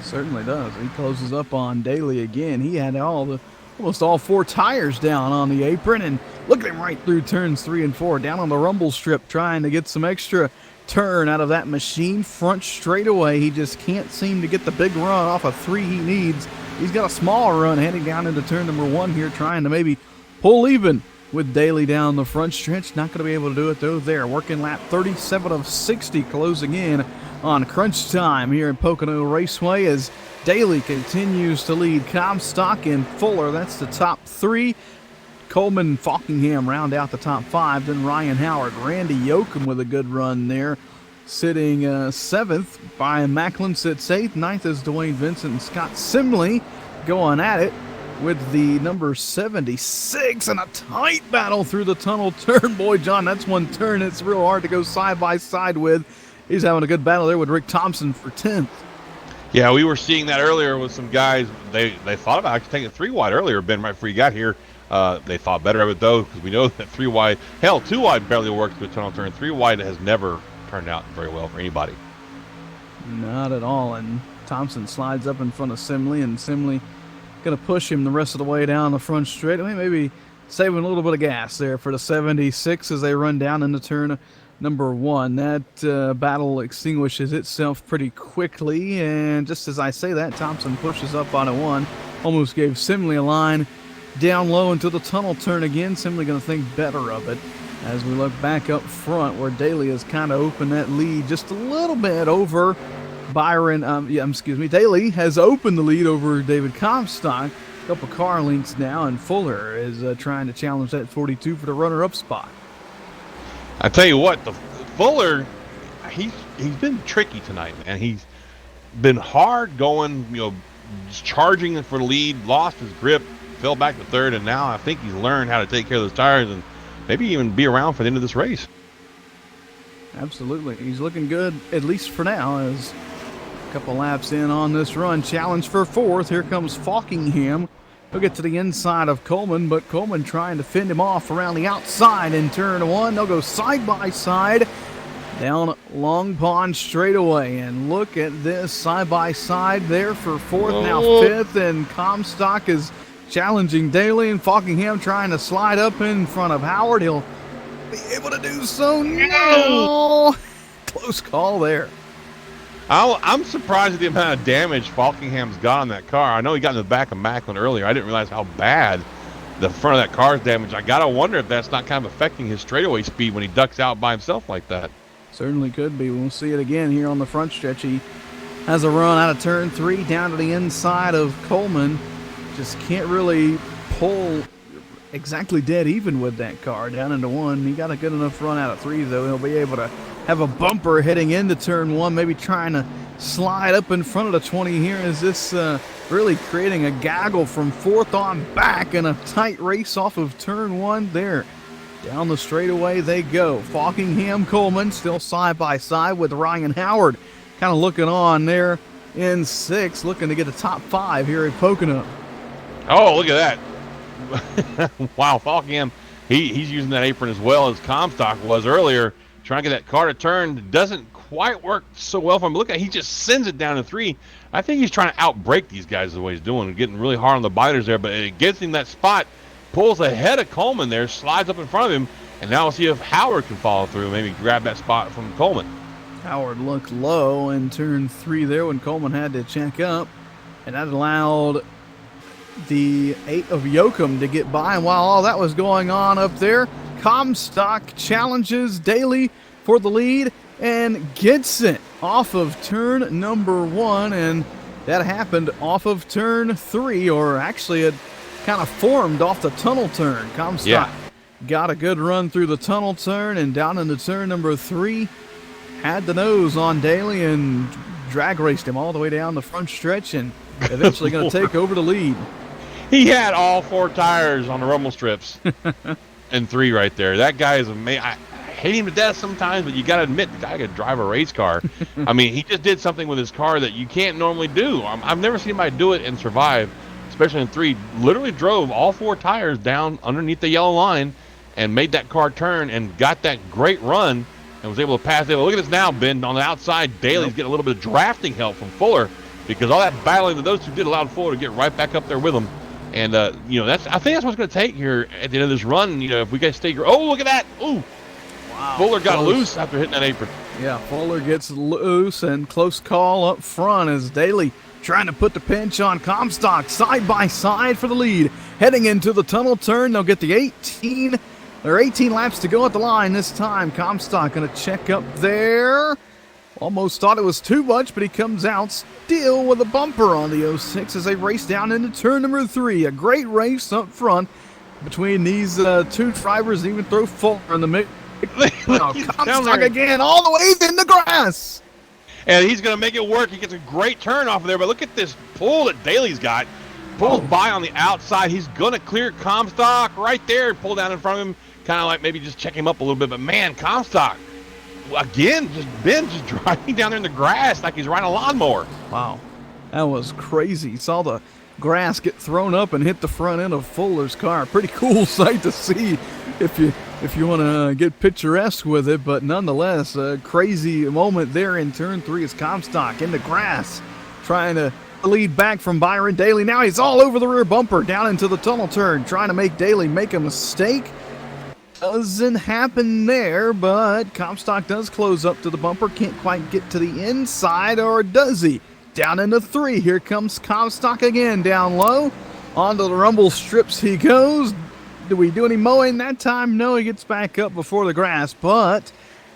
[SPEAKER 5] Certainly does. He closes up on Daly again. He had almost all 4 tires down on the apron. And look at him right through turns 3 and 4. Down on the rumble strip trying to get some extra turn out of that machine front straightaway. He just can't seem to get the big run off of 3 he needs. He's got a small run heading down into turn number 1 here, trying to maybe pull even with Daly down the front stretch. Not going to be able to do it, though, there. Working lap 37 of 60, closing in on crunch time here at Pocono Raceway as Daly continues to lead Comstock and Fuller. That's the top 3. Coleman and Falkingham round out the top 5. Then Ryan Howard, Randy Yoakum with a good run there, sitting 7th. Brian Macklin sits 8th. 9th is Dwayne Vincent and Scott Simley going at it with the number 76, and a tight battle through the tunnel turn. Boy, John, that's one turn it's real hard to go side by side with. He's having a good battle there with Rick Thompson for 10th.
[SPEAKER 1] Yeah, we were seeing that earlier with some guys. They thought about actually taking 3 wide earlier, Ben, right before you got here. They thought better of it, though, because we know that 3 wide, hell, 2 wide barely works through a tunnel turn. 3 wide has never turned out very well for anybody.
[SPEAKER 5] Not at all. And Thompson slides up in front of Simley, and Simley going to push him the rest of the way down the front straight. Maybe saving a little bit of gas there for the 76 as they run down into turn number 1. That battle extinguishes itself pretty quickly, and just as I say that, Thompson pushes up on a 1. Almost gave Simley a line down low into the tunnel turn again. Simley going to think better of it as we look back up front where Daly has kind of opened that lead just a little bit over Byron. Daly has opened the lead over David Comstock. A couple car lengths now, and Fuller is trying to challenge that 42 for the runner-up spot.
[SPEAKER 1] I tell you what, the Fuller, he's been tricky tonight, man. He's been hard going, just charging for the lead, lost his grip, fell back to 3rd, and now I think he's learned how to take care of those tires and maybe even be around for the end of this race.
[SPEAKER 5] Absolutely. He's looking good, at least for now, as a couple laps in on this run. Challenge for 4th. Here comes Falkingham. He'll get to the inside of Coleman, but Coleman trying to fend him off around the outside in turn 1. They'll go side by side down Long Pond straightaway. And look at this side by side there for 4th, now 5th, and Comstock is challenging Daly, and Falkingham trying to slide up in front of Howard. He'll be able to do so. No! Close call there.
[SPEAKER 1] I'm surprised at the amount of damage Falkingham's got on that car. I know he got in the back of Macklin earlier. I didn't realize how bad the front of that car's damaged. I got to wonder if that's not kind of affecting his straightaway speed when he ducks out by himself like that.
[SPEAKER 5] Certainly could be. We'll see it again here on the front stretch. He has a run out of turn 3 down to the inside of Coleman. Just can't really pull exactly dead even with that car down into 1. He got a good enough run out of 3, though. He'll be able to have a bumper heading into turn 1, maybe trying to slide up in front of the 20 here. Is this really creating a gaggle from 4th on back in a tight race off of turn 1 there. Down the straightaway they go. Falkingham, Coleman still side by side with Ryan Howard. Kind of looking on there in 6th, looking to get a top 5 here at Pocono.
[SPEAKER 1] Oh, look at that. Wow, Falkingham, he's using that apron as well as Comstock was earlier, trying to get that car to turn. Doesn't quite work so well for him. Look at, he just sends it down to 3. I think he's trying to outbrake these guys the way he's doing, getting really hard on the biters there, but it gets him that spot, pulls ahead of Coleman there, slides up in front of him, and now we'll see if Howard can follow through, maybe grab that spot from Coleman.
[SPEAKER 5] Howard looked low in turn 3 there when Coleman had to check up, and that allowed the 8 of Yoakum to get by. And while all that was going on up there, Comstock challenges Daly for the lead and gets it off of turn number 1, and that happened off of turn 3, or actually it kind of formed off the tunnel turn. Comstock got a good run through the tunnel turn and down into turn number 3, had the nose on Daly and drag raced him all the way down the front stretch, and eventually going to take over the lead.
[SPEAKER 1] He had all 4 tires on the rumble strips and 3 right there. That guy is amazing. I hate him to death sometimes, but you got to admit, the guy could drive a race car. I mean, he just did something with his car that you can't normally do. I've never seen anybody do it and survive, especially in 3. Literally drove all 4 tires down underneath the yellow line and made that car turn and got that great run and was able to pass it. Well, look at this now, Ben. On the outside, Daly's getting a little bit of drafting help from Fuller, because all that battling that those two did allowed Fuller to get right back up there with them. And, I think that's what's going to take here at the end of this run. If we guys stay. Oh, look at that. Ooh. Wow. Fuller got loose after hitting that apron.
[SPEAKER 5] Yeah, Fuller gets loose, and close call up front as Daly trying to put the pinch on Comstock side by side for the lead. Heading into the tunnel turn, they'll get the 18 laps to go at the line this time. Comstock going to check up there. Almost thought it was too much, but he comes out still with a bumper on the 06 as they race down into turn number 3. A great race up front between these 2 drivers, even throw Fuller in the mix. Comstock again, all the way in the grass.
[SPEAKER 1] And he's going to make it work. He gets a great turn off of there, but look at this pull that Daly's got. Pulls by on the outside. He's going to clear Comstock right there, pull down in front of him, kind of like maybe just check him up a little bit. But, man, Comstock, again, just driving down there in the grass like he's riding a lawnmower.
[SPEAKER 5] Wow, that was crazy. Saw the grass get thrown up and hit the front end of Fuller's car. Pretty cool sight to see if you want to get picturesque with it, but nonetheless, a crazy moment there in turn 3 as Comstock in the grass trying to lead back from Byron Daly. Now he's all over the rear bumper down into the tunnel turn, trying to make Daly make a mistake. Doesn't happen there, but Comstock does close up to the bumper. Can't quite get to the inside, or does he? Down into 3. Here comes Comstock again, down low. Onto the rumble strips he goes. Do we do any mowing that time? No, he gets back up before the grass, but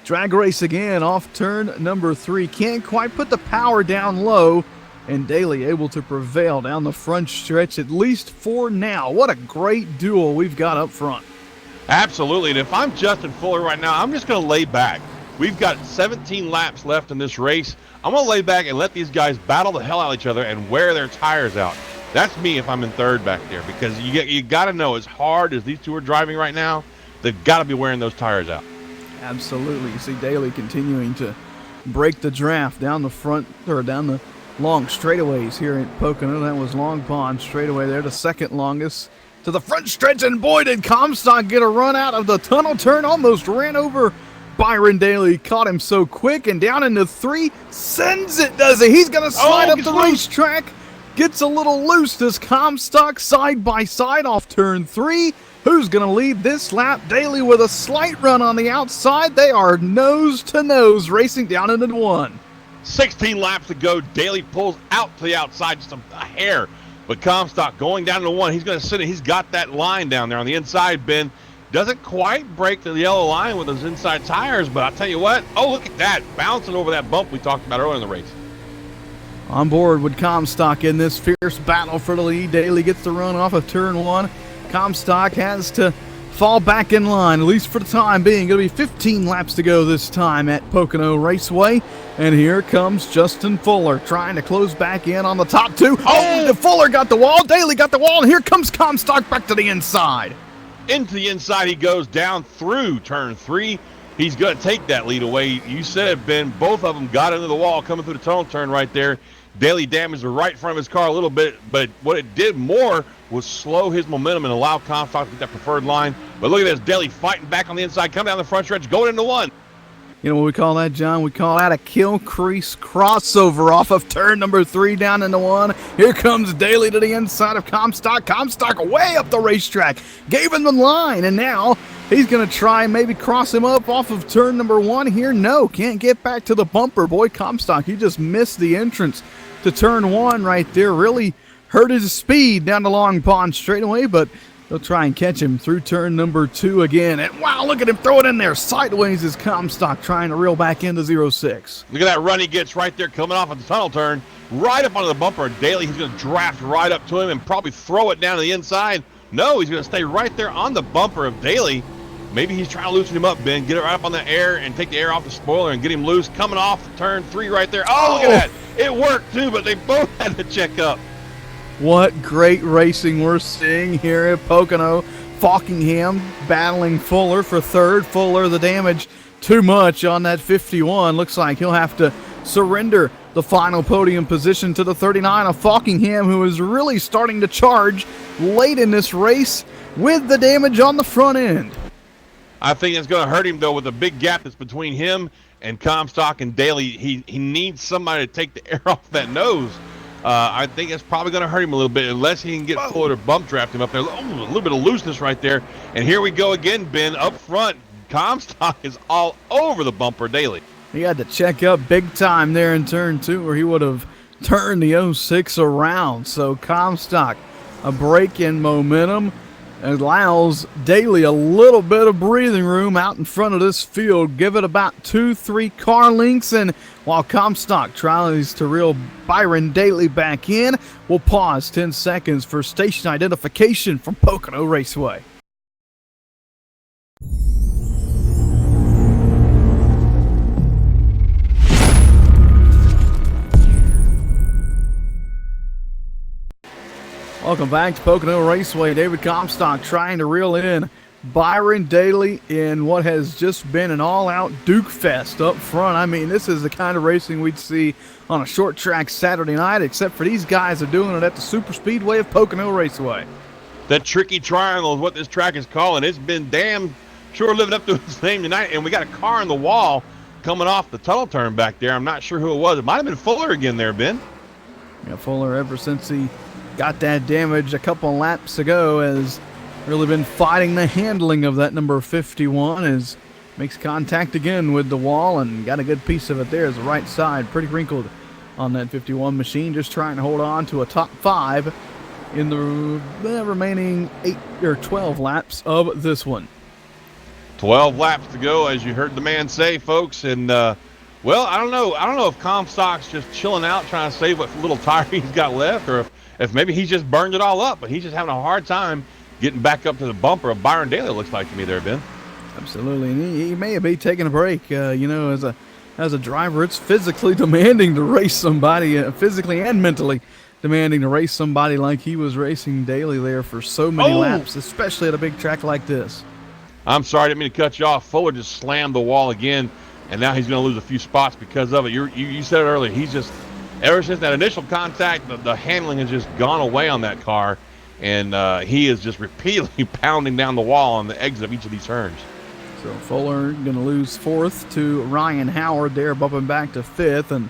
[SPEAKER 5] drag race again off turn number 3. Can't quite put the power down low, and Daly able to prevail down the front stretch, at least for now. What a great duel we've got up front.
[SPEAKER 1] Absolutely, and if I'm Justin Fuller right now, I'm just going to lay back. We've got 17 laps left in this race. I'm going to lay back and let these guys battle the hell out of each other and wear their tires out. That's me if I'm in 3rd back there, because you got to know, as hard as these 2 are driving right now, they've got to be wearing those tires out.
[SPEAKER 5] Absolutely. You see Daly continuing to break the draft down the front, or down the long straightaways here at Pocono. That was Long Pond straightaway there, the 2nd longest. To the front stretch, and boy, did Comstock get a run out of the tunnel turn. Almost ran over Byron Daly. Caught him so quick, and down into 3. Sends it, does he? He's going to slide up the racetrack. gets a little loose as Comstock side by side off turn 3. Who's going to lead this lap? Daly with a slight run on the outside. They are nose to nose racing down into the 1.
[SPEAKER 1] 16 laps to go. Daly pulls out to the outside just a hair. But Comstock going down to 1. He's going to sit in. He's got that line down there on the inside, Ben. Doesn't quite break the yellow line with those inside tires, but I'll tell you what. Oh, look at that. Bouncing over that bump we talked about earlier in the race.
[SPEAKER 5] On board with Comstock in this fierce battle for the lead. Daly gets the run off of turn 1. Comstock has to fall back in line, at least for the time being. Going to be 15 laps to go this time at Pocono Raceway. And here comes Justin Fuller trying to close back in on the top 2. Oh, Fuller got the wall. Daly got the wall. And here comes Comstock back to the inside.
[SPEAKER 1] Into the inside he goes down through turn 3. He's going to take that lead away. You said it, Ben. Both of them got into the wall coming through the tunnel turn right there. Daly damaged the right front of his car a little bit, but what it did more was slow his momentum and allow Comstock to get that preferred line. But look at this, Daly fighting back on the inside, coming down the front stretch, going into 1.
[SPEAKER 5] You know what we call that, John? We call that a kill crease crossover off of turn number 3 down into 1. Here comes Daly to the inside of Comstock. Comstock way up the racetrack. Gave him the line, and now he's going to try and maybe cross him up off of turn number 1 here. No, can't get back to the bumper. Boy, Comstock, he just missed the entrance to turn 1 right there. Really hurt his speed down the Long Pond straightaway, but they'll try and catch him through turn number 2 again. And wow, look at him throw it in there. Sideways is Comstock trying to reel back into 06.
[SPEAKER 1] Look at that run he gets right there coming off of the tunnel turn. Right up onto the bumper of Daly. He's going to draft right up to him and probably throw it down to the inside. No, he's going to stay right there on the bumper of Daly. Maybe he's trying to loosen him up, Ben. Get it right up on the air and take the air off the spoiler and get him loose. Coming off turn 3 right there. Oh, look at that. It worked, too, but they both had to check up.
[SPEAKER 5] What great racing we're seeing here at Pocono. Falkingham battling Fuller for third. Fuller, the damage too much on that 51. Looks like he'll have to surrender the final podium position to the 39 of Falkingham, who is really starting to charge late in this race with the damage on the front end.
[SPEAKER 1] I think it's going to hurt him, though, with the big gap that's between him and Comstock and Daly. He needs somebody to take the air off that nose. I think it's probably going to hurt him a little bit unless he can get Fuller to bump draft him up there. Oh, a little bit of looseness right there. And here we go again, Ben, up front. Comstock is all over the bumper Daly.
[SPEAKER 5] He had to check up big time there in turn 2 or he would have turned the 06 around. So Comstock, a break in momentum, allows Daly a little bit of breathing room out in front of this field. Give it about 2-3 car lengths, and while Comstock tries to reel Byron Daly back in, we'll pause 10 seconds for station identification from Pocono Raceway. Welcome back to Pocono Raceway. David Comstock trying to reel in Byron Daly in what has just been an all-out Duke Fest up front. I mean, this is the kind of racing we'd see on a short track Saturday night, except for these guys are doing it at the Super Speedway of Pocono Raceway.
[SPEAKER 1] That tricky triangle is what this track is calling. It's been damn sure living up to its name tonight, and we got a car on the wall coming off the tunnel turn back there. I'm not sure who it was. It might have been Fuller again there, Ben.
[SPEAKER 5] Yeah, Fuller, ever since he got that damage a couple laps ago, has really been fighting the handling of that number 51 as makes contact again with the wall and got a good piece of it there as the right side pretty wrinkled on that 51 machine, just trying to hold on to a top 5 in the remaining 12 laps of this one.
[SPEAKER 1] 12 laps to go, as you heard the man say, folks, and well, I don't know if Comstock's just chilling out trying to save what little tire he's got left, or if maybe he's just burned it all up, but he's just having a hard time getting back up to the bumper of Byron Daly, it looks like to me there, Ben.
[SPEAKER 5] Absolutely, and he may be taking a break. You know, as a driver, it's physically demanding to race somebody, physically and mentally demanding to race somebody like he was racing Daly there for so many laps, especially at a big track like this.
[SPEAKER 1] I'm sorry, I didn't mean to cut you off. Fuller just slammed the wall again, and now he's going to lose a few spots because of it. You said it earlier. He's just, ever since that initial contact, the handling has just gone away on that car, and he is just repeatedly pounding down the wall on the exit of each of these turns.
[SPEAKER 5] So Fuller going to lose 4th to Ryan Howard there, bumping back to 5th, and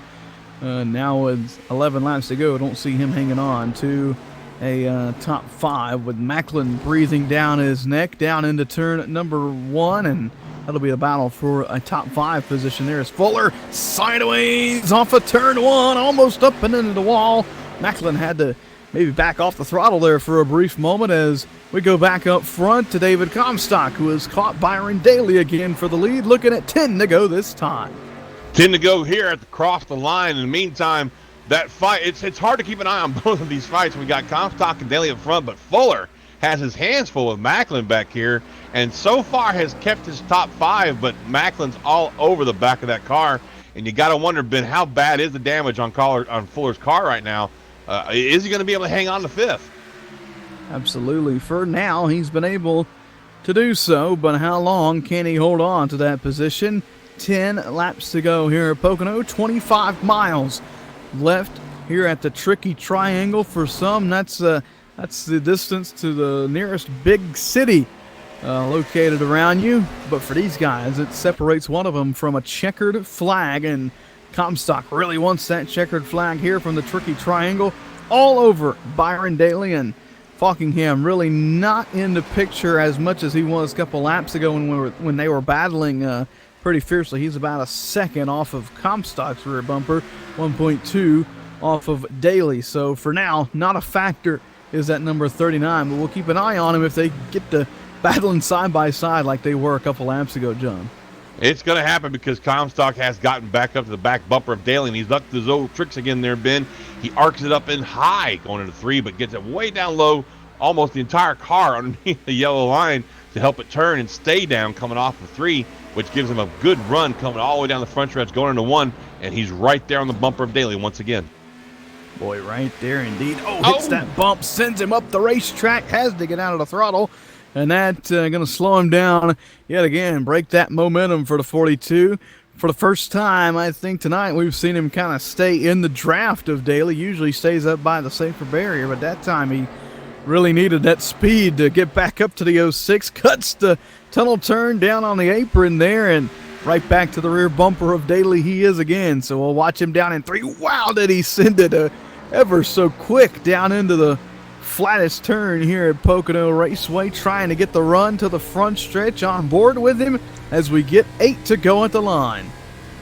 [SPEAKER 5] Now with 11 laps to go, I don't see him hanging on to a top 5 with Macklin breathing down his neck down into turn number 1, and that'll be a battle for a top 5 position. There's Fuller sideways off of turn 1, almost up and into the wall. Macklin had to maybe back off the throttle there for a brief moment as we go back up front to David Comstock, who has caught Byron Daly again for the lead, looking at 10 to go this time.
[SPEAKER 1] 10 to go here at the cross the line. In the meantime, that fight, it's hard to keep an eye on both of these fights. We got Comstock and Daly up front, but Fuller has his hands full with Macklin back here, and so far has kept his top 5, but Macklin's all over the back of that car. And you got to wonder, Ben, how bad is the damage on Fuller's car right now? Is he going to be able to hang on to 5th?
[SPEAKER 5] Absolutely. For now, he's been able to do so, but how long can he hold on to that position? 10 laps to go here at Pocono, 25 miles left here at the Tricky Triangle. For some, that's the distance to the nearest big city located around you, but for these guys, it separates one of them from a checkered flag, and Comstock really wants that checkered flag here from the Tricky Triangle. All over Byron Daly, and Falkingham really not in the picture as much as he was a couple laps ago when they were battling pretty fiercely. He's about a second off of Comstock's rear bumper, 1.2 off of Daly. So for now, not a factor is that number 39, but we'll keep an eye on him if they get to battling side by side like they were a couple laps ago, John.
[SPEAKER 1] It's going to happen because Comstock has gotten back up to the back bumper of Daly, and he's up to his old tricks again there, Ben. He arcs it up in high going into 3, but gets it way down low, almost the entire car underneath the yellow line to help it turn and stay down coming off of 3, which gives him a good run coming all the way down the front stretch going into 1, and he's right there on the bumper of Daly once again.
[SPEAKER 5] Boy, right there indeed. Hits that bump, sends him up the racetrack, has to get out of the throttle, and that's going to slow him down yet again, break that momentum for the 42. For the first time, I think, tonight, we've seen him kind of stay in the draft of Daly. Usually stays up by the safer barrier, but that time he really needed that speed to get back up to the 06. Cuts the tunnel turn down on the apron there, and right back to the rear bumper of Daly he is again. So we'll watch him down in 3. Wow, did he send it ever so quick down into the flattest turn here at Pocono Raceway, trying to get the run to the front stretch. On board with him as we get 8 to go at the line.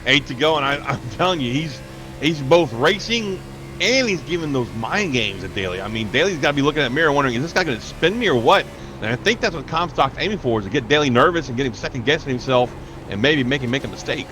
[SPEAKER 1] 8 to go, and I'm telling you, he's both racing and he's giving those mind games at Daly. I mean, Daly's got to be looking at the mirror wondering, is this guy going to spin me or what? And I think that's what Comstock's aiming for, is to get Daly nervous and get him second-guessing himself and maybe make him make a mistake.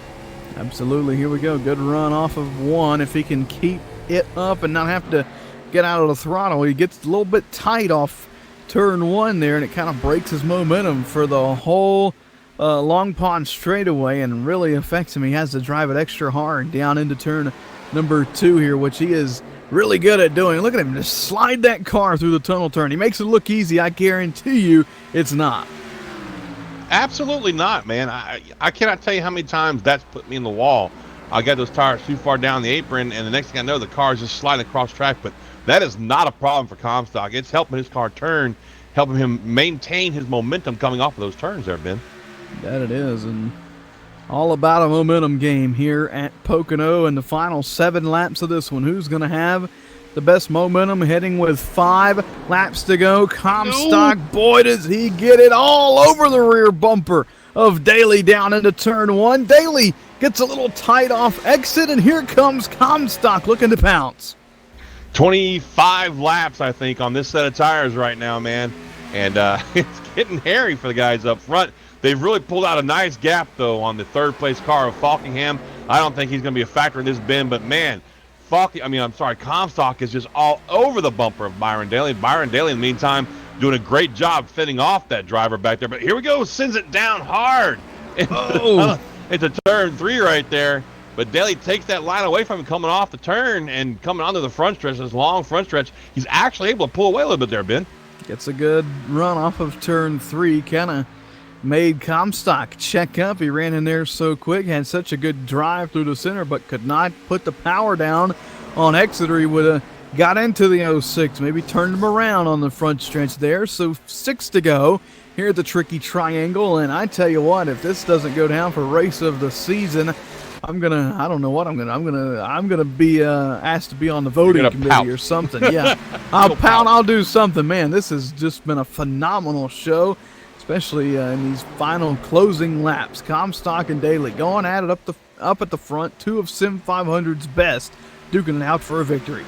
[SPEAKER 5] Absolutely. Here we go. Good run off of 1. If he can keep it up and not have to get out of the throttle, he gets a little bit tight off turn 1 there, and it kind of breaks his momentum for the whole Long Pond straightaway and really affects him. He has to drive it extra hard down into turn number 2 here, which he is really good at doing. Look at him just slide that car through the tunnel turn. He makes it look easy. I guarantee you it's not.
[SPEAKER 1] Absolutely not, man. I cannot tell you how many times that's put me in the wall. I got those tires too far down the apron, and the next thing I know, the car is just sliding across track. But that is not a problem for Comstock. It's helping his car turn, helping him maintain his momentum coming off of those turns there, Ben.
[SPEAKER 5] That it is, and all about a momentum game here at Pocono in the final 7 laps of this one. Who's going to have the best momentum heading with 5 laps to go? Comstock, boy, does he get it all over the rear bumper of Daly down into turn 1. Daly gets a little tight off exit, and here comes Comstock looking to pounce.
[SPEAKER 1] 25 laps, I think, on this set of tires right now, man. And it's getting hairy for the guys up front. They've really pulled out a nice gap, though, on the third-place car of Falkingham. I don't think he's going to be a factor in this, Ben, but, man, Comstock is just all over the bumper of Byron Daly. Byron Daly, in the meantime, doing a great job fending off that driver back there. But here we go, sends it down hard. It's a turn 3 right there. But Daly takes that line away from him coming off the turn and coming onto the front stretch, this long front stretch. He's actually able to pull away a little bit there, Ben.
[SPEAKER 5] Gets a good run off of turn 3, kind of made Comstock check up. He ran in there so quick, had such a good drive through the center, but could not put the power down on Exeter. He would have got into the 06, maybe turned him around on the front stretch there. So 6 to go here at the Tricky Triangle, and I tell you what, if this doesn't go down for race of the season, I don't know what I'm gonna be asked to be on the voting committee
[SPEAKER 1] pout.
[SPEAKER 5] or something. Yeah, I'll pout. I'll do something, man. This has just been a phenomenal show, especially in these final closing laps. Comstock and Daly going at it up at the front. Two of Sim500's best, duking it out for a victory.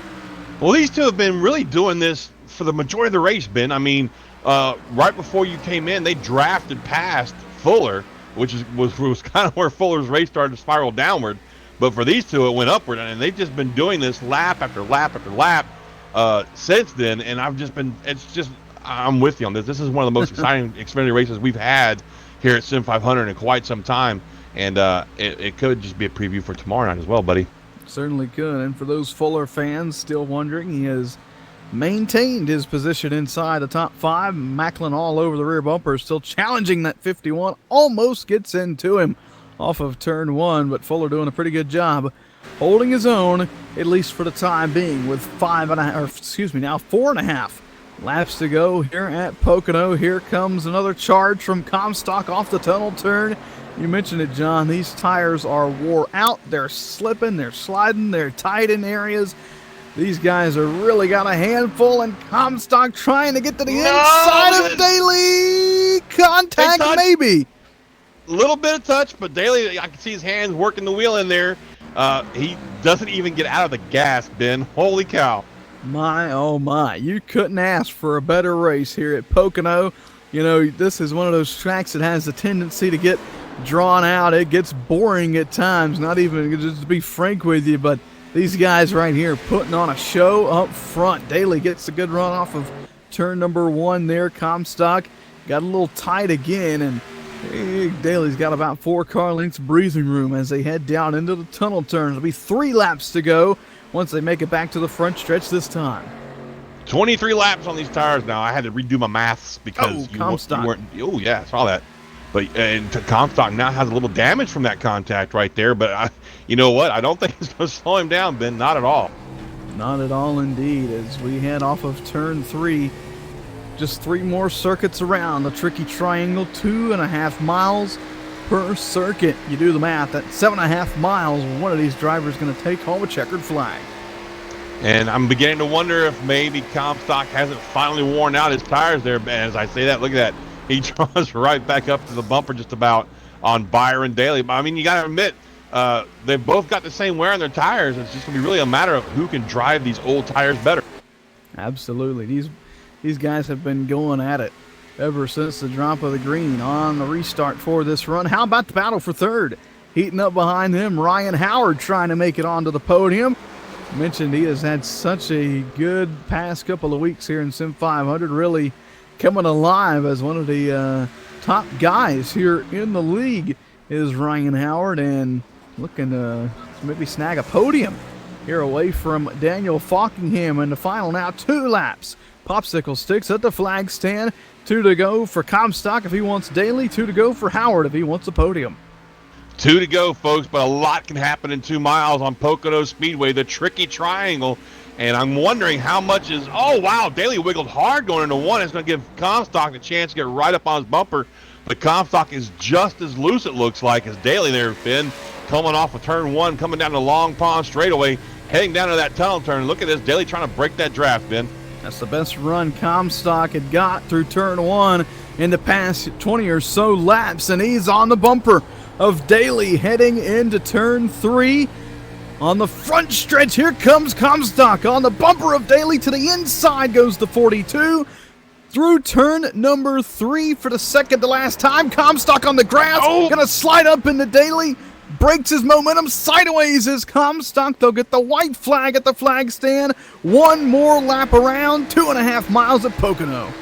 [SPEAKER 1] Well, these two have been really doing this for the majority of the race, Ben. I mean, right before you came in, they drafted past Fuller, which was kind of where Fuller's race started to spiral downward. But for these two, it went upward, and they've just been doing this lap after lap after lap since then. And I'm with you on this. This is one of the most exciting Xfinity races we've had here at Sim500 in quite some time. And it could just be a preview for tomorrow night as well, buddy.
[SPEAKER 5] Certainly could. And for those Fuller fans still wondering, he has maintained his position inside the top 5. Macklin all over the rear bumper, still challenging that 51. Almost gets into him off of turn 1, but Fuller doing a pretty good job holding his own, at least for the time being, with 4.5 laps to go here at Pocono. Here comes another charge from Comstock off the tunnel turn. You mentioned it, John. These tires are wore out. They're slipping, they're sliding, they're tight in areas. These guys are really got a handful, and Comstock trying to get to the inside of Daly. Contact, maybe.
[SPEAKER 1] A little bit of touch, but Daly, I can see his hands working the wheel in there. He doesn't even get out of the gas, Ben. Holy cow.
[SPEAKER 5] My, oh my. You couldn't ask for a better race here at Pocono. You know, this is one of those tracks that has a tendency to get drawn out. It gets boring at times, not even just to be frank with you, but these guys right here putting on a show up front. Daly gets a good run off of turn number 1 there. Comstock got a little tight again, and Daly's got about 4 car lengths breathing room as they head down into the tunnel turn. It'll be 3 laps to go once they make it back to the front stretch this time.
[SPEAKER 1] 23 laps on these tires now. I had to redo my maths because
[SPEAKER 5] Comstock.
[SPEAKER 1] you weren't. Oh, yeah, I saw that. But Comstock now has a little damage from that contact right there. But you know what? I don't think it's going to slow him down, Ben. Not at all.
[SPEAKER 5] Not at all indeed. As we head off of turn 3, just 3 more circuits around the tricky triangle. 2.5 miles per circuit. You do the math. That's 7.5 miles. One of these drivers going to take home a checkered flag.
[SPEAKER 1] And I'm beginning to wonder if maybe Comstock hasn't finally worn out his tires there. As I say that, look at that. He draws right back up to the bumper just about on Byron Daly. But I mean, you got to admit, they've both got the same wear on their tires. It's just going to be really a matter of who can drive these old tires better.
[SPEAKER 5] Absolutely. These guys have been going at it ever since the drop of the green on the restart for this run. How about the battle for third? Heating up behind him, Ryan Howard trying to make it onto the podium. Mentioned he has had such a good past couple of weeks here in Sim500, really coming alive as one of the top guys here in the league is Ryan Howard, and looking to maybe snag a podium here away from Daniel Falkingham in the final now. 2 laps. Popsicle sticks at the flag stand. 2 to go for Comstock if he wants Daly. 2 to go for Howard if he wants a podium.
[SPEAKER 1] 2 to go, folks, but a lot can happen in 2 miles on Pocono Speedway, the tricky triangle. And I'm wondering how much is... Oh, wow, Daly wiggled hard going into 1. It's going to give Comstock a chance to get right up on his bumper. But Comstock is just as loose, it looks like, as Daly there, Finn. Coming off of turn 1, coming down the Long Pond straightaway, heading down to that tunnel turn. Look at this, Daly trying to break that draft, Ben.
[SPEAKER 5] That's the best run Comstock had got through turn 1 in the past 20 or so laps. And he's on the bumper of Daly heading into turn 3. On the front stretch, here comes Comstock. On the bumper of Daly to the inside goes the 42. Through turn number 3 for the second to last time. Comstock on the grass. Gonna slide up into Daly. Breaks his momentum. Sideways is Comstock. They'll get the white flag at the flag stand. 1 more lap around. 2.5 miles at Pocono.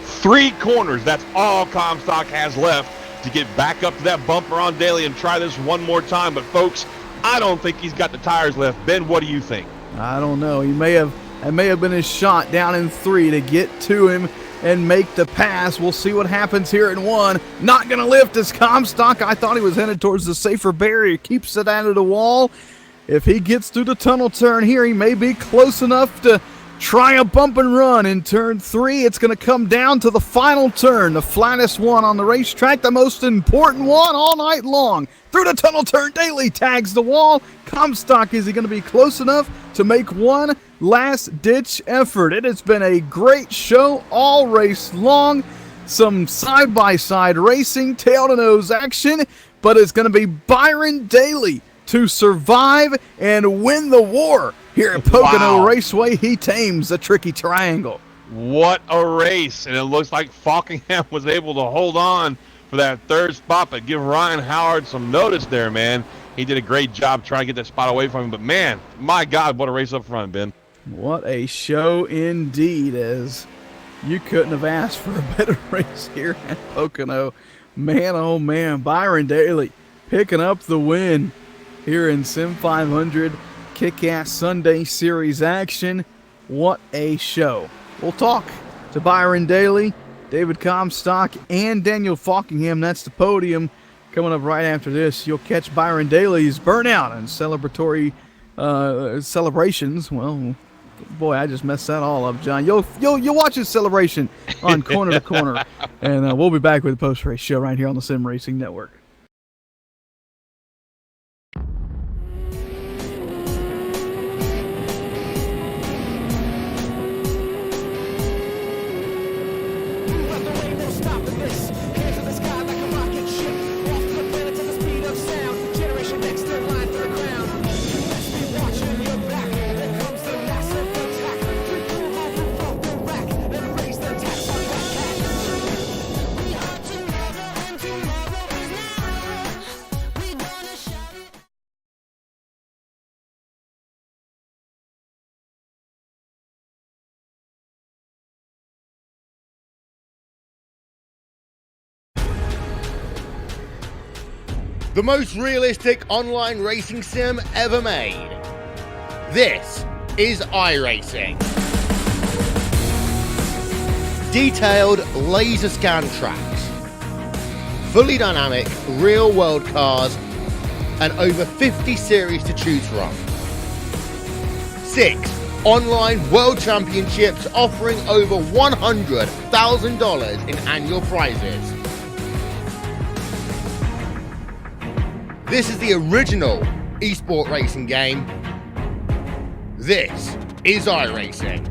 [SPEAKER 1] 3 corners. That's all Comstock has left to get back up to that bumper on Daly and try this one more time. But, folks, I don't think he's got the tires left. Ben, what do you think?
[SPEAKER 5] I don't know. It may have been his shot down in 3 to get to him and make the pass. We'll see what happens here in 1. Not going to lift as Comstock. I thought he was headed towards the safer barrier. Keeps it out of the wall. If he gets through the tunnel turn here, he may be close enough to Try a bump and run in turn 3. It's going to come down to the final turn, the flattest one on the racetrack, the most important one all night long. Through the tunnel turn, Daly tags the wall. Comstock, is he going to be close enough to make one last-ditch effort? It has been a great show all race long. Some side-by-side racing, tail-to-nose action, but it's going to be Byron Daly to survive and win the war. Here at Pocono Raceway, he tames the tricky triangle.
[SPEAKER 1] What a race. And it looks like Falkingham was able to hold on for that third spot, but give Ryan Howard some notice there, man. He did a great job trying to get that spot away from him. But, man, my God, what a race up front, Ben.
[SPEAKER 5] What a show indeed, as you couldn't have asked for a better race here at Pocono. Man, oh, man, Byron Daly picking up the win here in Sim500 Kickass Sunday Series action. What a show. We'll talk to Byron Daly, David Comstock, and Daniel Falkingham. That's the podium. Coming up right after this, you'll catch Byron Daly's burnout and celebratory celebrations. Well, boy, I just messed that all up, John. You'll watch his celebration on Corner to Corner. And we'll be back with the post-race show right here on the Sim Racing Network.
[SPEAKER 4] The most realistic online racing sim ever made. This is iRacing. Detailed laser scan tracks, fully dynamic real world cars, and over 50 series to choose from. 6 online world championships offering over $100,000 in annual prizes. This is the original esport racing game. This is iRacing.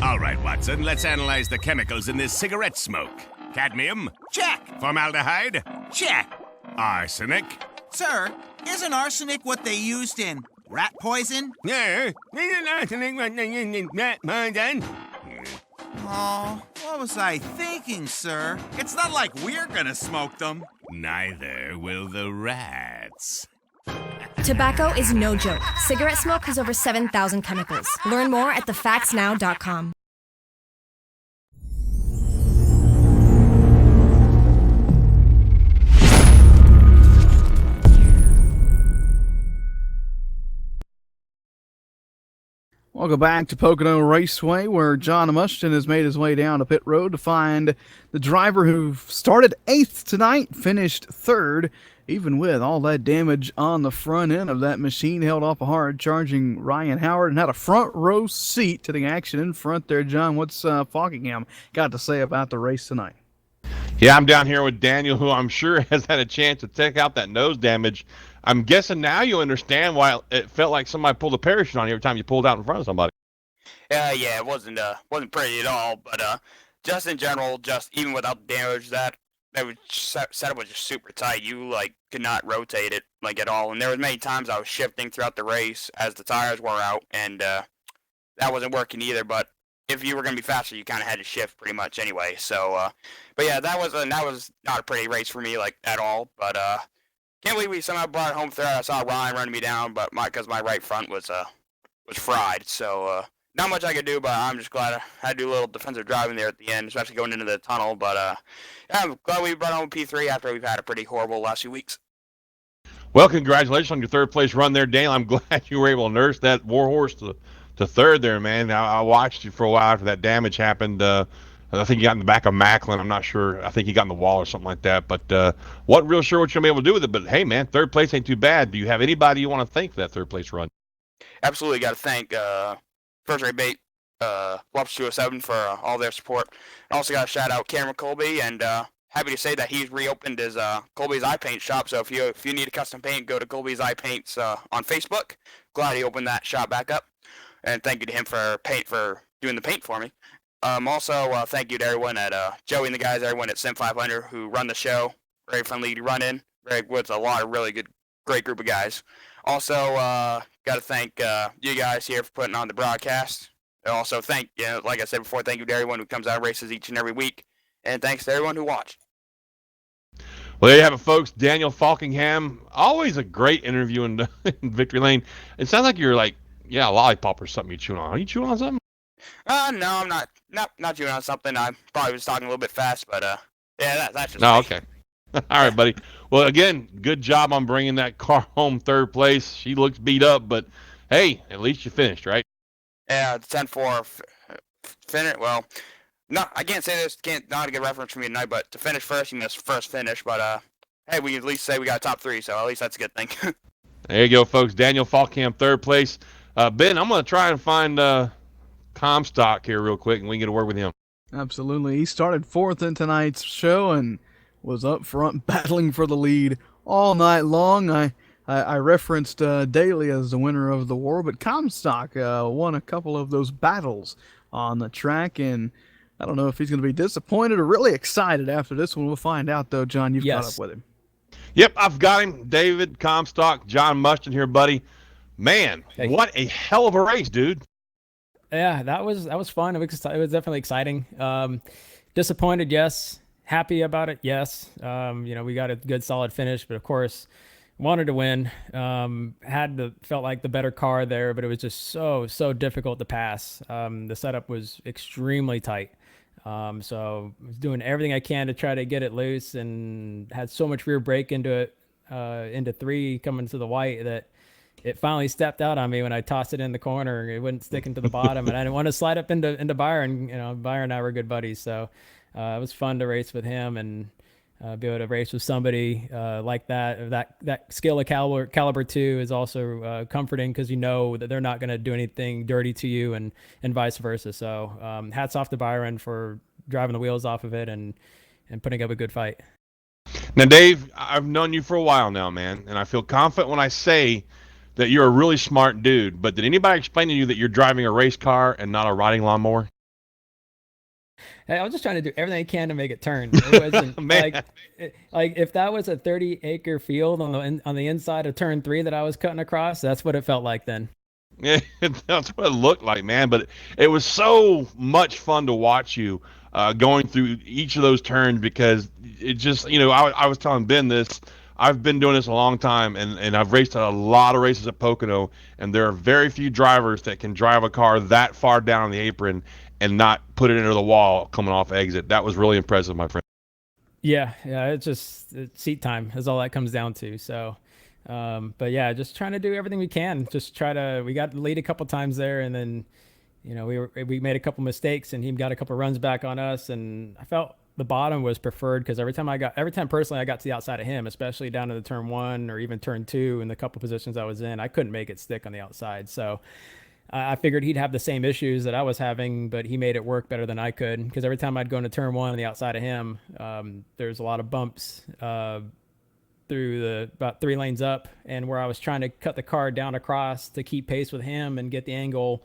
[SPEAKER 6] All right, Watson, let's analyze the chemicals in this cigarette smoke. Cadmium?
[SPEAKER 7] Check.
[SPEAKER 6] Formaldehyde?
[SPEAKER 7] Check.
[SPEAKER 6] Arsenic?
[SPEAKER 7] Sir, isn't arsenic what they used in rat poison?
[SPEAKER 6] Yeah, isn't arsenic what they use in rat poison?
[SPEAKER 7] Oh, what was I thinking, sir? It's not like we're gonna smoke them.
[SPEAKER 6] Neither will the rats.
[SPEAKER 8] Tobacco is no joke. Cigarette smoke has over 7,000 chemicals. Learn more at thefactsnow.com.
[SPEAKER 5] Welcome back to Pocono Raceway, where John Mushton has made his way down to pit road to find the driver who started 8th tonight, finished 3rd, even with all that damage on the front end of that machine, held off a hard-charging Ryan Howard and had a front row seat to the action in front there. John, what's Falkingham got to say about the race tonight?
[SPEAKER 1] Yeah, I'm down here with Daniel, who I'm sure has had a chance to check out that nose damage. I'm guessing now you understand why it felt like somebody pulled a parachute on you every time you pulled out in front of somebody.
[SPEAKER 10] Yeah, it wasn't pretty at all, but just in general, just even without the damage, that setup was just super tight. You could not rotate it at all, and there was many times I was shifting throughout the race as the tires wore out, and that wasn't working either. But if you were going to be faster, you kind of had to shift pretty much anyway. So, but yeah, that was not a pretty race for me at all. But can't believe we somehow brought it home third. I saw Ryan running me down, but because my right front was fried. So not much I could do, but I'm just glad I had to do a little defensive driving there at the end, especially going into the tunnel. But yeah, I'm glad we brought home P3 after we've had a pretty horrible last few weeks.
[SPEAKER 1] Well, congratulations on your third place run there, Daniel. I'm glad you were able to nurse that warhorse to third there, man. I watched you for a while after that damage happened. I think he got in the back of Macklin. I'm not sure. I think he got in the wall or something like that. But wasn't real sure what you're going to be able to do with it. But, hey, man, third place ain't too bad. Do you have anybody you want to thank for that third place run?
[SPEAKER 10] Absolutely got to thank First Rate Bait, Lobster 207 for all their support. And also got to shout out Cameron Colby, and happy to say that he's reopened his Colby's Eye Paint shop. So if you need a custom paint, go to Colby's Eye Paints on Facebook. Glad he opened that shop back up. And thank you to him for doing the paint for me. Also, thank you to everyone at Joey and the guys, everyone at Sim500 who run the show. Very friendly to run in. With a lot of really great group of guys. Also, got to thank you guys here for putting on the broadcast. Also, like I said before, thank you to everyone who comes out of races each and every week. And thanks to everyone who watched.
[SPEAKER 1] Well, there you have it, folks. Daniel Falkingham, always a great interview in Victory Lane. It sounds like you're like, a lollipop or something you chewing on. Are you chewing on something?
[SPEAKER 10] No, I'm not chewing on something. I probably was talking a little bit fast, but that's just.
[SPEAKER 1] Oh,
[SPEAKER 10] me.
[SPEAKER 1] okay. All right, buddy. Well, again, good job on bringing that car home third place. She looks beat up, but hey, at least you finished, right?
[SPEAKER 10] Yeah, it's 10-4 finish. Well, no, I can't say this. Not a good reference for me tonight, but to finish first, you missed first finish. But hey, we at least say we got top 3, so at least that's a good thing.
[SPEAKER 1] There you go, folks. Daniel Falkham, third place. Ben, I'm going to try and find Comstock here real quick, and we can get a word with him.
[SPEAKER 5] Absolutely. He started fourth in tonight's show and was up front battling for the lead all night long. I referenced Daly as the winner of the war, but Comstock won a couple of those battles on the track, and I don't know if he's going to be disappointed or really excited after this one. We'll find out, though. John, you've caught up with him.
[SPEAKER 1] Yep, I've got him. David Comstock, John Mushton here, buddy. Man, what a hell of a race, dude.
[SPEAKER 11] Yeah, that was fun. It was definitely exciting. Disappointed, yes. Happy about it, yes. We got a good solid finish, but of course wanted to win. Felt like the better car there, but it was just so difficult to pass. The setup was extremely tight. So I was doing everything I can to try to get it loose, and had so much rear brake into it, into 3 coming to the white, that it finally stepped out on me when I tossed it in the corner. It wouldn't stick into the bottom, and I didn't want to slide up into Byron. Byron and I were good buddies, so it was fun to race with him and be able to race with somebody like that. That skill of caliber 2 is also comforting, because that they're not going to do anything dirty to you, and vice versa. So hats off to Byron for driving the wheels off of it and putting up a good fight.
[SPEAKER 1] Now, Dave, I've known you for a while now, man, and I feel confident when I say that you're a really smart dude. But did anybody explain to you that you're driving a race car and not a riding lawnmower?
[SPEAKER 11] Hey, I was just trying to do everything I can to make it turn. It wasn't like if that was a 30-acre field on the inside of turn 3 that I was cutting across, that's what it felt like then.
[SPEAKER 1] Yeah, that's what it looked like, man. But it was so much fun to watch you going through each of those turns, because it just, I was telling Ben this. I've been doing this a long time, and I've raced a lot of races at Pocono, and there are very few drivers that can drive a car that far down on the apron and not put it into the wall coming off exit. That was really impressive, my friend.
[SPEAKER 11] Yeah, it's seat time is all that comes down to. So, but yeah, just trying to do everything we can. We got the lead a couple times there, and then, we made a couple mistakes, and he got a couple runs back on us, and I felt the bottom was preferred, because every time personally I got to the outside of him, especially down to the turn 1 or even turn 2 in the couple positions I was in, I couldn't make it stick on the outside. So I figured he'd have the same issues that I was having, but he made it work better than I could, because every time I'd go into turn 1 on the outside of him, there's a lot of bumps through about 3 lanes up, and where I was trying to cut the car down across to keep pace with him and get the angle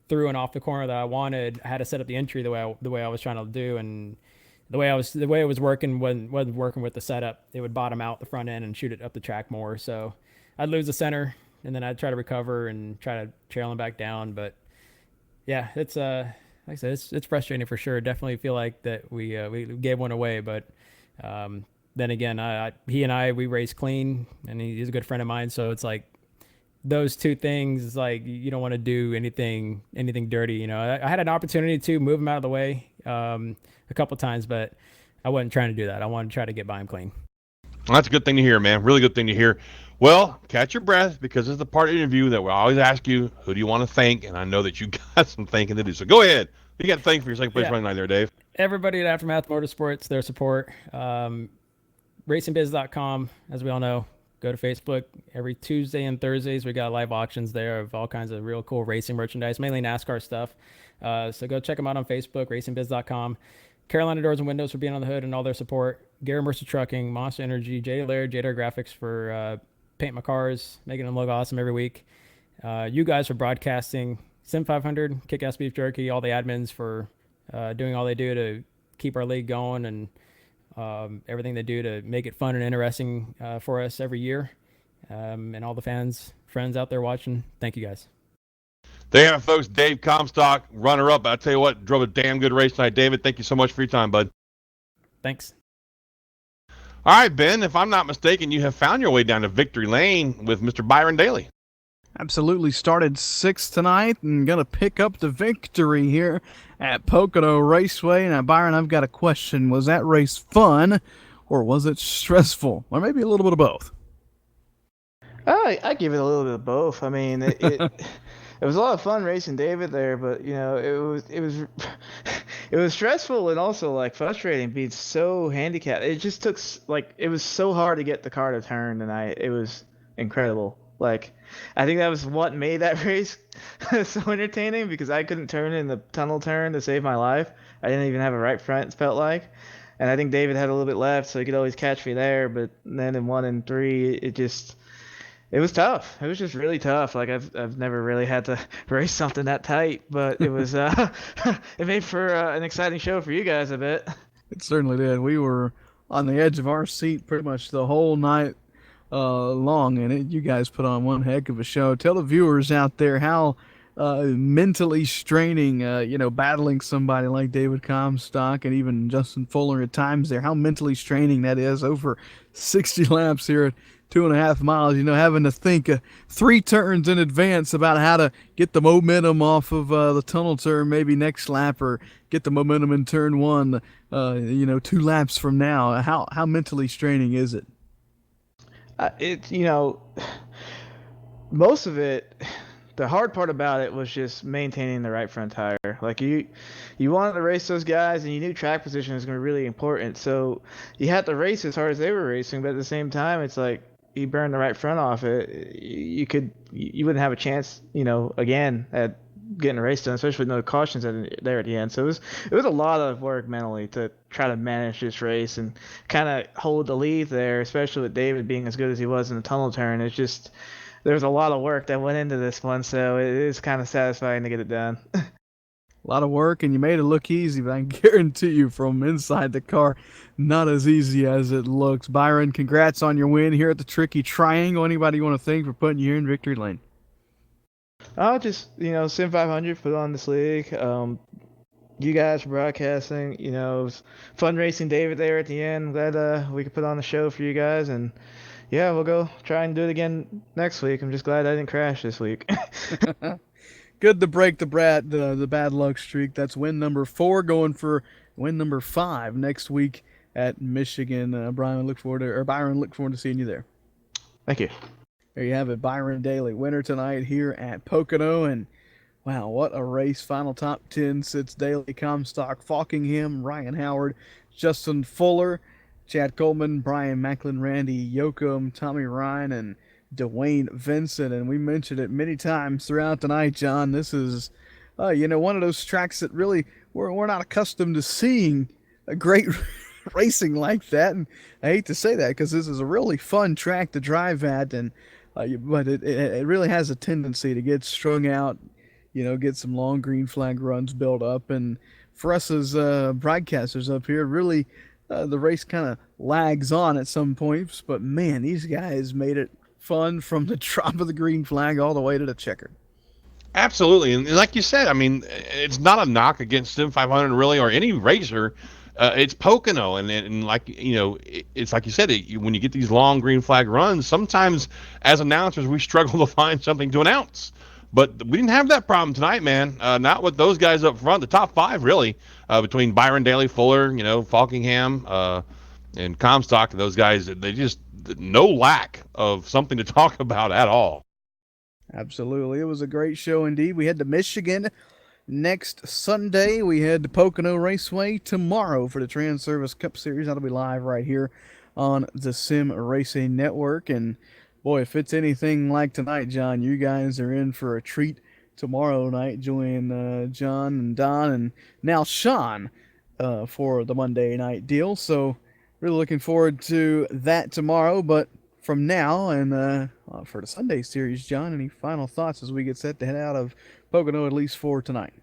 [SPEAKER 11] through and off the corner that I wanted, I had to set up the entry the way I was trying to do, and the way it was working wasn't working with the setup. It would bottom out the front end and shoot it up the track more. So I'd lose the center, and then I'd try to recover and try to trail him back down. But yeah, it's like I said, it's frustrating for sure. Definitely feel like that we gave one away, but then again, he and I race clean, and he's a good friend of mine. So it's like those two things. It's like you don't want to do anything dirty. I had an opportunity to move him out of the way a couple times, but I wasn't trying to do that. I wanted to try to get by him clean.
[SPEAKER 1] Well, that's a good thing to hear, man. Really good thing to hear. Well, catch your breath, because this is the part of the interview that we always ask you, who do you want to thank? And I know that you got some thanking to do. So go ahead. You got to thank for your second place running night there, Dave.
[SPEAKER 11] everybody at Aftermath Motorsports, their support. RacingBiz.com, as we all know. Go to Facebook. Every Tuesday and Thursdays, we got live auctions there of all kinds of real cool racing merchandise, mainly NASCAR stuff. So go check them out on Facebook, RacingBiz.com. Carolina Doors and Windows for being on the hood and all their support. Gary Mercer Trucking, Monster Energy, Jada Laird, Jada Graphics for painting my cars, making them look awesome every week. You guys for broadcasting. Sim500, Kickass Beef Jerky, all the admins for doing all they do to keep our league going and everything they do to make it fun and interesting for us every year. And all the fans, friends out there watching, thank you guys.
[SPEAKER 1] There you have it, folks. Dave Comstock, runner-up. I tell you what, drove a damn good race tonight. David, thank you so much for your time, bud.
[SPEAKER 11] Thanks.
[SPEAKER 1] All right, Ben, if I'm not mistaken, you have found your way down to Victory Lane with Mr. Byron Daly.
[SPEAKER 5] Absolutely. Started 6th tonight and going to pick up the victory here at Pocono Raceway. Now, Byron, I've got a question. Was that race fun or was it stressful? Or maybe a little bit of both?
[SPEAKER 12] I give it a little bit of both. I mean, it was a lot of fun racing David there, but it was it was stressful and also like frustrating being so handicapped. It just took it was so hard to get the car to turn tonight. It was incredible. Like, I think that was what made that race so entertaining because I couldn't turn in the tunnel turn to save my life. I didn't even have a right front, it felt like. And I think David had a little bit left, so he could always catch me there. But then in 1 and 3, it was tough. It was just really tough. Like, I've never really had to race something that tight, but it was it made for an exciting show for you guys, I bet.
[SPEAKER 5] It certainly did. We were on the edge of our seat pretty much the whole night long, and you guys put on one heck of a show. Tell the viewers out there how mentally straining, battling somebody like David Comstock and even Justin Fuller at times there, how mentally straining that is over 60 laps here at 2.5 miles, having to think 3 turns in advance about how to get the momentum off of the tunnel turn maybe next lap or get the momentum in turn 1, 2 laps from now. How mentally straining is it?
[SPEAKER 12] Most of it, the hard part about it was just maintaining the right front tire. Like, you wanted to race those guys, and you knew track position was going to be really important. So you had to race as hard as they were racing, but at the same time, it's like you burn the right front off it, you wouldn't have a chance, again at getting a race done, especially with no cautions there at the end. So it was a lot of work mentally to try to manage this race and kind of hold the lead there, especially with David being as good as he was in the tunnel turn. It's just there's a lot of work that went into this one, so it is kind of satisfying to get it done.
[SPEAKER 5] A lot of work, and you made it look easy, but I can guarantee you from inside the car, not as easy as it looks. Byron, congrats on your win here at the Tricky Triangle. Anybody you want to thank for putting you here in victory lane?
[SPEAKER 12] I'll just, Sim500 put on this league. You guys for broadcasting. It was fun racing David there at the end. Glad we could put on a show for you guys. And yeah, we'll go try and do it again next week. I'm just glad I didn't crash this week.
[SPEAKER 5] Good to break the bad luck streak. That's win number 4, going for win number 5 next week at Michigan. Byron, look forward to seeing you there.
[SPEAKER 12] Thank you.
[SPEAKER 5] There you have it, Byron Daly, winner tonight here at Pocono. And wow, what a race. Final top 10 sits Daly, Comstock, Falkingham, Ryan Howard, Justin Fuller, Chad Coleman, Brian Macklin, Randy Yoakum, Tommy Ryan, and Dwayne Vincent. And we mentioned it many times throughout the night, John. This is, one of those tracks that really we're not accustomed to seeing a great racing like that. And I hate to say that because this is a really fun track to drive at, and but it really has a tendency to get strung out, get some long green flag runs built up. And for us as broadcasters up here, really the race kind of lags on at some points. But man, these guys made it fun from the drop of the green flag all the way to the checker.
[SPEAKER 1] Absolutely. And like you said, I mean, it's not a knock against Sim500 really, or any racer. It's Pocono, and like, it's like you said, when you get these long green flag runs, sometimes as announcers we struggle to find something to announce. But we didn't have that problem tonight, man. Not with those guys up front. The top 5 really, between Byron Daly, Fuller, Falkingham, and Comstock. Those guys, they just no lack of something to talk about at all.
[SPEAKER 5] Absolutely, it was a great show indeed. We head to Michigan next Sunday, we head to Pocono Raceway tomorrow for the Trans Service Cup Series. That'll be live right here on the Sim Racing Network. And boy, if it's anything like tonight, John, you guys are in for a treat tomorrow night. Join John and Don and now Sean for the Monday night deal. So really looking forward to that tomorrow. But from now and for the Sunday series, John, any final thoughts as we get set to head out of Pocono, at least for tonight?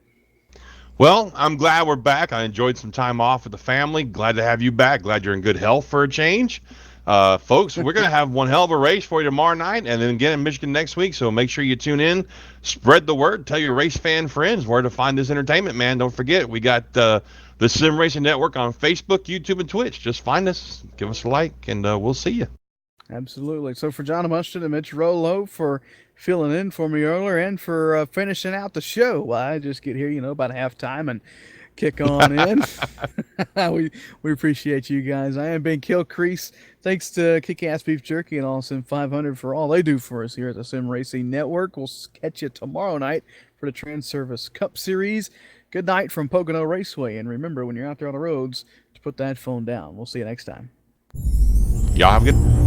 [SPEAKER 1] Well, I'm glad we're back. I enjoyed some time off with the family. Glad to have you back. Glad you're in good health for a change. Folks, we're going to have one hell of a race for you tomorrow night and then again in Michigan next week. So make sure you tune in, spread the word, tell your race fan friends where to find this entertainment, man. Don't forget, we got the Sim Racing Network on Facebook, YouTube, and Twitch. Just find us, give us a like, and we'll see you.
[SPEAKER 5] Absolutely. So for John Mustard and Mitch Rolo for filling in for me earlier and for finishing out the show, I just get here, about halftime and kick on in. we appreciate you guys. I am Ben Kilcrease. Thanks to Kickass Beef Jerky and all Sim500 for all they do for us here at the Sim Racing Network. We'll catch you tomorrow night for the Trans Service Cup Series. Good night from Pocono Raceway. And remember, when you're out there on the roads, to put that phone down. We'll see you next time.
[SPEAKER 1] Y'all have a good